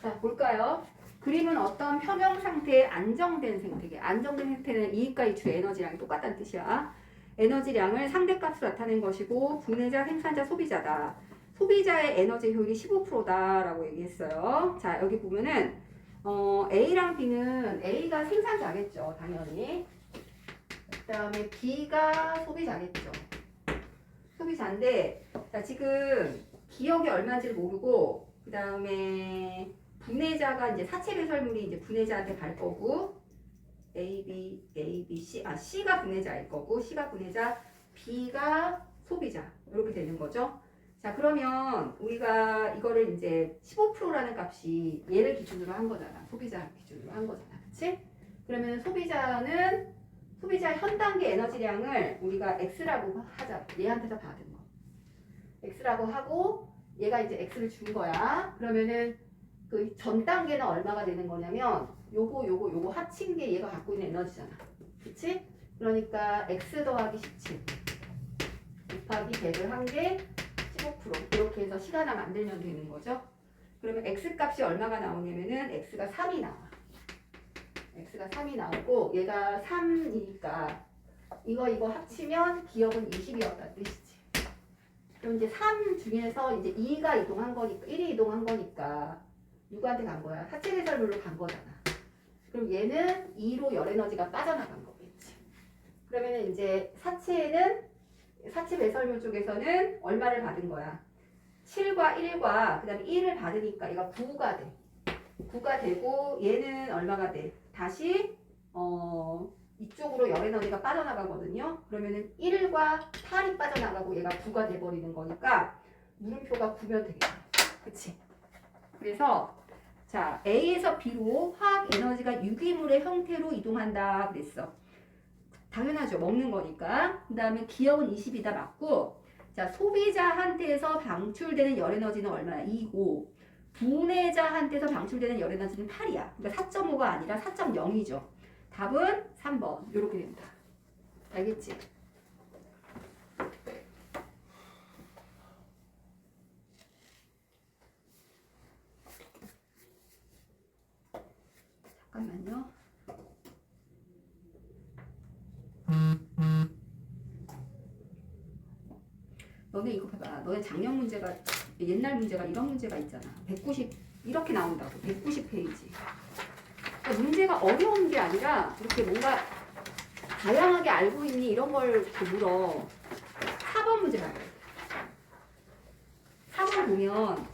자, 볼까요? 그림은 어떤 평형 상태의 안정된 생태계. 안정된 생태는 이익과 이축의 에너지량이 똑같다는 뜻이야. 에너지량을 상대값으로 나타낸 것이고 분해자, 생산자, 소비자다. 소비자의 에너지 효율이 15%다라고 얘기했어요. 자, 여기 보면은 A랑 B는 A가 생산자겠죠, 당연히. 그 다음에 B가 소비자겠죠. 소비자인데, 자, 지금 기억이 얼마인지를 모르고, 그 다음에 분해자가 이제 사체 배설물이 이제 분해자한테 갈 거고, A, B, C, C가 분해자일 거고, C가 분해자, B가 소비자. 이렇게 되는 거죠. 자, 그러면 우리가 이거를 이제 15%라는 값이 얘를 기준으로 한 거잖아. 소비자 기준으로 한 거잖아. 그치? 그러면 소비자 현 단계 에너지량을 우리가 X라고 하자. 얘한테서 받은 거. X라고 하고 얘가 이제 X를 준 거야. 그러면은 그 전 단계는 얼마가 되는 거냐면 요거 합친 게 얘가 갖고 있는 에너지잖아. 그치? 그러니까 X 더하기 17 곱하기 100을 한 게 15% 이렇게 해서 시간을 만들면 되는 거죠. 그러면 X 값이 얼마가 나오냐면은 X가 3이 나와. X가 3이 나오고 얘가 3이니까 이거 합치면 기억은 20이었다는 뜻이지. 그럼 이제 3 중에서 이제 2가 이동한 거니까 1이 이동한 거니까 누구한테 간 거야? 하체 배설물로 간 거잖아. 그럼 얘는 2로 열 에너지가 빠져나간 거겠지. 그러면 이제 사체 배설물 쪽에서는 얼마를 받은 거야? 7과 1과 그 다음에 1을 받으니까 얘가 9가 돼. 9가 되고 얘는 얼마가 돼? 다시 이쪽으로 열 에너지가 빠져나가거든요. 그러면은 1과 8이 빠져나가고 얘가 9가 돼버리는 거니까 물음표가 9면 되겠다. 그치? 그래서 자 A에서 B로 화학 에너지가 유기물의 형태로 이동한다 그랬어. 당연하죠. 먹는 거니까. 그 다음에 기억은 20이다 맞고 자 소비자한테서 방출되는 열 에너지는 얼마야? 2고 분해자한테서 방출되는 열 에너지는 8이야. 그러니까 4.5가 아니라 4.0이죠. 답은 3번 이렇게 된다. 알겠지? 잠깐만요. 너네 이거 봐봐. 너네 작년 문제가 옛날 문제가 이런 문제가 있잖아. 190 이렇게 나온다고. 190페이지. 그러니까 문제가 어려운 게 아니라 이렇게 뭔가 다양하게 알고 있니 이런 걸 물어. 4번 문제 봐요. 4번 보면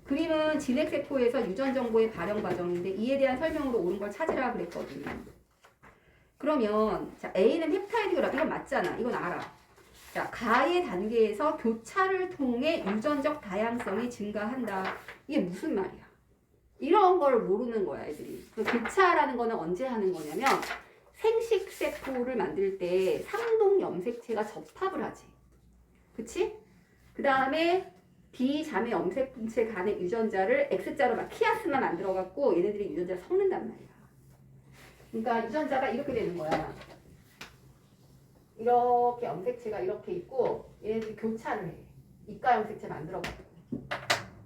그림은 진핵세포에서 유전 정보의 발현 과정인데 이에 대한 설명으로 옳은 걸 찾으라 그랬거든요. 그러면 자 A는 펩타이드 결합 이건 맞잖아. 이건 알아. 자 가의 단계에서 교차를 통해 유전적 다양성이 증가한다. 이게 무슨 말이야? 이런 걸 모르는 거야 애들이. 그 교차라는 거는 언제 하는 거냐면 생식세포를 만들 때 상동 염색체가 접합을 하지. 그치? 그 다음에 비자매 염색체 간의 유전자를 X자로 막 키아스만 만들어갖고 얘네들이 유전자를 섞는단 말이야. 그러니까 유전자가 이렇게 되는 거야. 이렇게 염색체가 이렇게 있고 얘네들이 교차를 해. 이가 염색체 만들어갖고.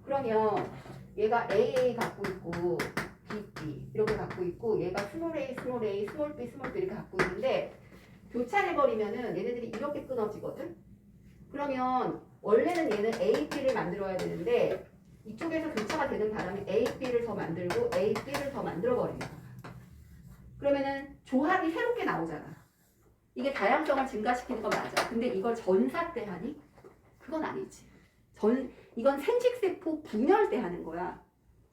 그러면 얘가 AA 갖고 있고 BB 이렇게 갖고 있고 얘가 스몰 a, 스몰 a, 스몰 b, 스몰 b 이렇게 갖고 있는데 교차해버리면은 얘네들이 이렇게 끊어지거든? 그러면 원래는 얘는 AB를 만들어야 되는데 이쪽에서 교차가 되는 바람에 AB를 더 만들고 AB를 더 만들어버리는 거야. 그러면은 조합이 새롭게 나오잖아. 이게 다양성을 증가시키는 건 맞아. 근데 이걸 전사 때 하니? 그건 아니지. 이건 생식세포 분열 때 하는 거야.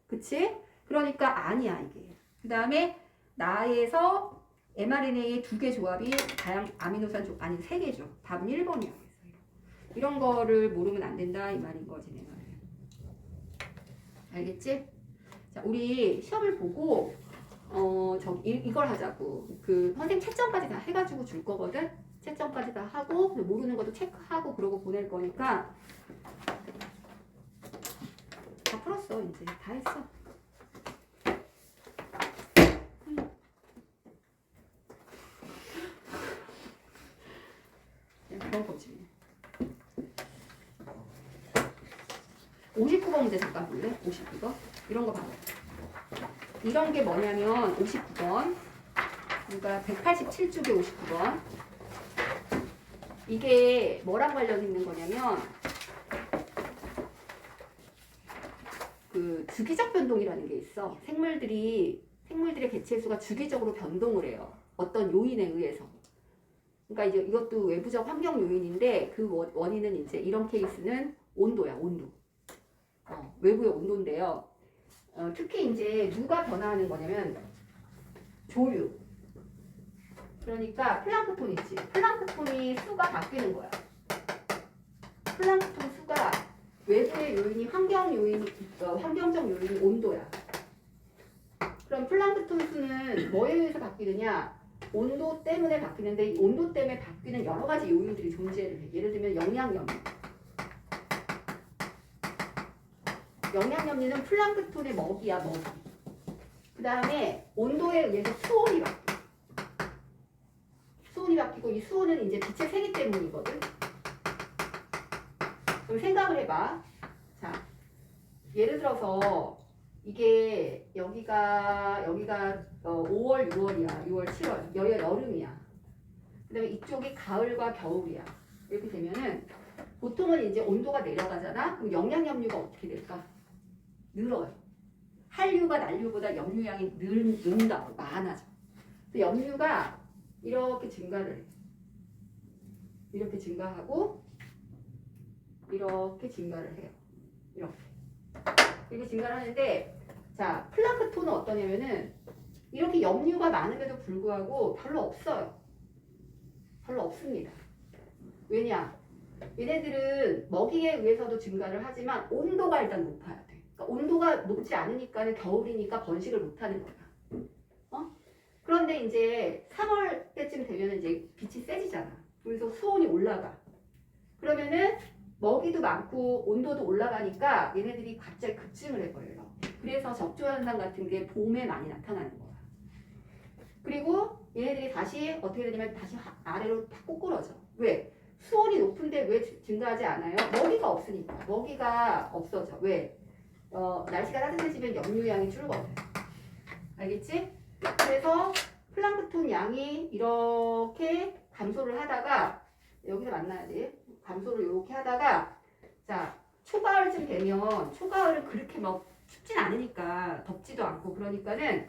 그치? 그러니까 아니야 이게. 그 다음에 나에서 mRNA의 2개 조합이 아미노산 아니 3개죠. 답은 1번이야. 이런 거를 모르면 안 된다 이 말인 거지 내 말은. 알겠지? 자 우리 시험을 보고 이걸 하자고. 그 선생님 채점까지 다 해가지고 줄 거거든. 채점까지 다 하고 모르는 것도 체크하고 그러고 보낼 거니까 다 풀었어 이제 다 했어. 그런 거지. 59번 문제 잠깐 볼래? 59번? 이런 거 봐봐. 이런 게 뭐냐면 59번 그러니까 187쪽에 59번 이게 뭐랑 관련 있는 거냐면 그 주기적 변동이라는 게 있어. 생물들의 개체수가 주기적으로 변동을 해요. 어떤 요인에 의해서. 그러니까 이제 이것도 외부적 환경 요인인데 그 원인은 이제 이런 케이스는 온도야, 온도. 외부의 온도인데요. 특히 이제 누가 변화하는 거냐면 조류. 그러니까 플랑크톤 있지. 플랑크톤이 수가 바뀌는 거야. 플랑크톤 수가 외부의 요인이 환경적 요인이 온도야. 그럼 플랑크톤 수는 뭐에 의해서 바뀌느냐? 온도 때문에 바뀌는데 이 온도 때문에 바뀌는 여러 가지 요인들이 존재를 해. 예를 들면 영양염류. 영양염류는 플랑크톤의 먹이야, 먹이. 그 다음에 온도에 의해서 수온이 바뀌어. 수온이 바뀌고 이 수온은 이제 빛의 세기 때문이거든. 그럼 생각을 해봐. 자, 예를 들어서 이게 여기가 5월, 6월이야. 6월, 7월. 여기가 여름이야. 그 다음에 이쪽이 가을과 겨울이야. 이렇게 되면은 보통은 이제 온도가 내려가잖아. 그럼 영양염류가 어떻게 될까? 늘어요. 한류가 난류보다 염류량이 는다고 많아져. 그래서 염류가 이렇게 증가를 해. 이렇게 증가하고 이렇게 증가를 해요. 이렇게 증가를 하는데 자 플랑크톤은 어떠냐면은 이렇게 염류가 많음에도 불구하고 별로 없어요. 별로 없습니다. 왜냐? 얘네들은 먹이에 의해서도 증가를 하지만 온도가 일단 높아야 돼. 그러니까 온도가 높지 않으니까는 겨울이니까 번식을 못하는 거야. 그런데 이제 3월 때쯤 되면 이제 빛이 세지잖아. 그래서 수온이 올라가. 그러면은 먹이도 많고 온도도 올라가니까 얘네들이 갑자기 급증을 해버려요. 그래서 적조현상 같은 게 봄에 많이 나타나는 거야. 그리고 얘네들이 다시 어떻게 되냐면 다시 아래로 탁 꼬꾸러져. 왜? 수온이 높은데 왜 증가하지 않아요? 먹이가 없으니까. 먹이가 없어져. 왜? 날씨가 따뜻해지면 염류량이 줄거든. 알겠지? 그래서 플랑크톤 양이 이렇게 감소를 하다가 여기서 만나야 돼. 감소를 이렇게 하다가 자 초가을쯤 되면 초가을은 그렇게 막 춥진 않으니까 덥지도 않고 그러니까는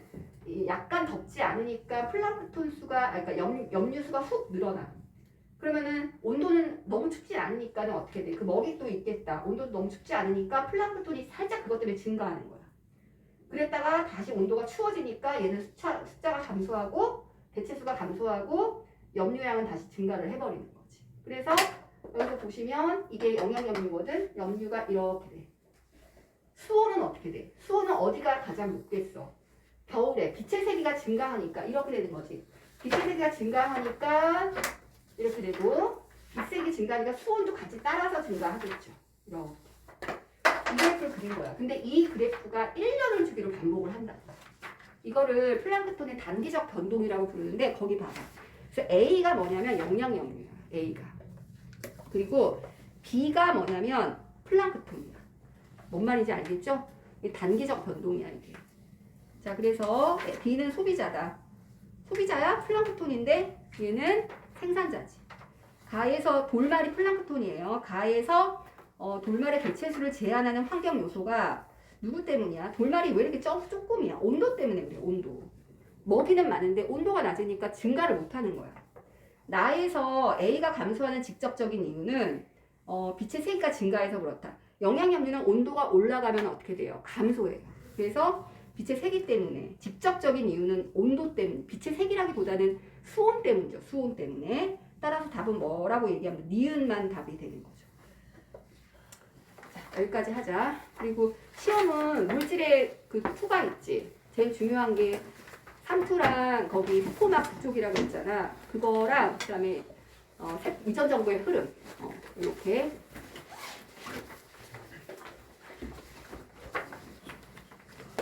약간 덥지 않으니까 플랑크톤 수가 그러니까 염류 수가 훅 늘어나. 그러면은 온도는 너무 춥지 않으니까는 어떻게 돼? 그 먹이도 있겠다. 온도도 너무 춥지 않으니까 플랑크톤이 살짝 그것 때문에 증가하는 거야. 그랬다가 다시 온도가 추워지니까 얘는 숫자가 감소하고 개체수가 감소하고 염류량은 다시 증가를 해버리는 거지. 그래서 여기서 보시면 이게 영양염류거든. 염류가 이렇게 돼. 수온은 어떻게 돼? 수온은 어디가 가장 높겠어? 겨울에 빛의 세기가 증가하니까 이렇게 되는 거지. 빛의 세기가 증가하니까 이렇게 되고 빛세기 증가하니까 수온도 같이 따라서 증가하겠죠. 이렇게. 이 그래프를 그린 거야. 근데 이 그래프가 1년을 주기로 반복을 한다. 이거를 플랑크톤의 단기적 변동이라고 부르는데 거기 봐봐. 그래서 A가 뭐냐면 영양염류야. A가. 그리고 B가 뭐냐면 플랑크톤이야. 뭔 말인지 알겠죠? 이게 단기적 변동이야 이게. 자 그래서 B는 소비자다. 소비자야 플랑크톤인데 얘는 생산자지. 가에서 돌말이 플랑크톤이에요. 가에서 돌말의 개체수를 제한하는 환경 요소가 누구 때문이야? 돌말이 왜 이렇게 조금이야? 온도 때문에 그래. 온도. 먹이는 많은데 온도가 낮으니까 증가를 못하는 거야. 나에서 A가 감소하는 직접적인 이유는 빛의 세기가 증가해서 그렇다. 영양염류는 온도가 올라가면 어떻게 돼요? 감소해요. 그래서 빛의 세기 때문에 직접적인 이유는 온도 때문에 빛의 세기라기보다는 수온 때문이죠. 수온 때문에. 따라서 답은 뭐라고 얘기하면 니은만 답이 되는 거죠. 자, 여기까지 하자. 그리고 시험은 물질의 그 투가 있지. 제일 중요한 게 3투랑 거기 스포막 그쪽이라고 했잖아. 그거랑 그다음에 이전 정보의 흐름 이렇게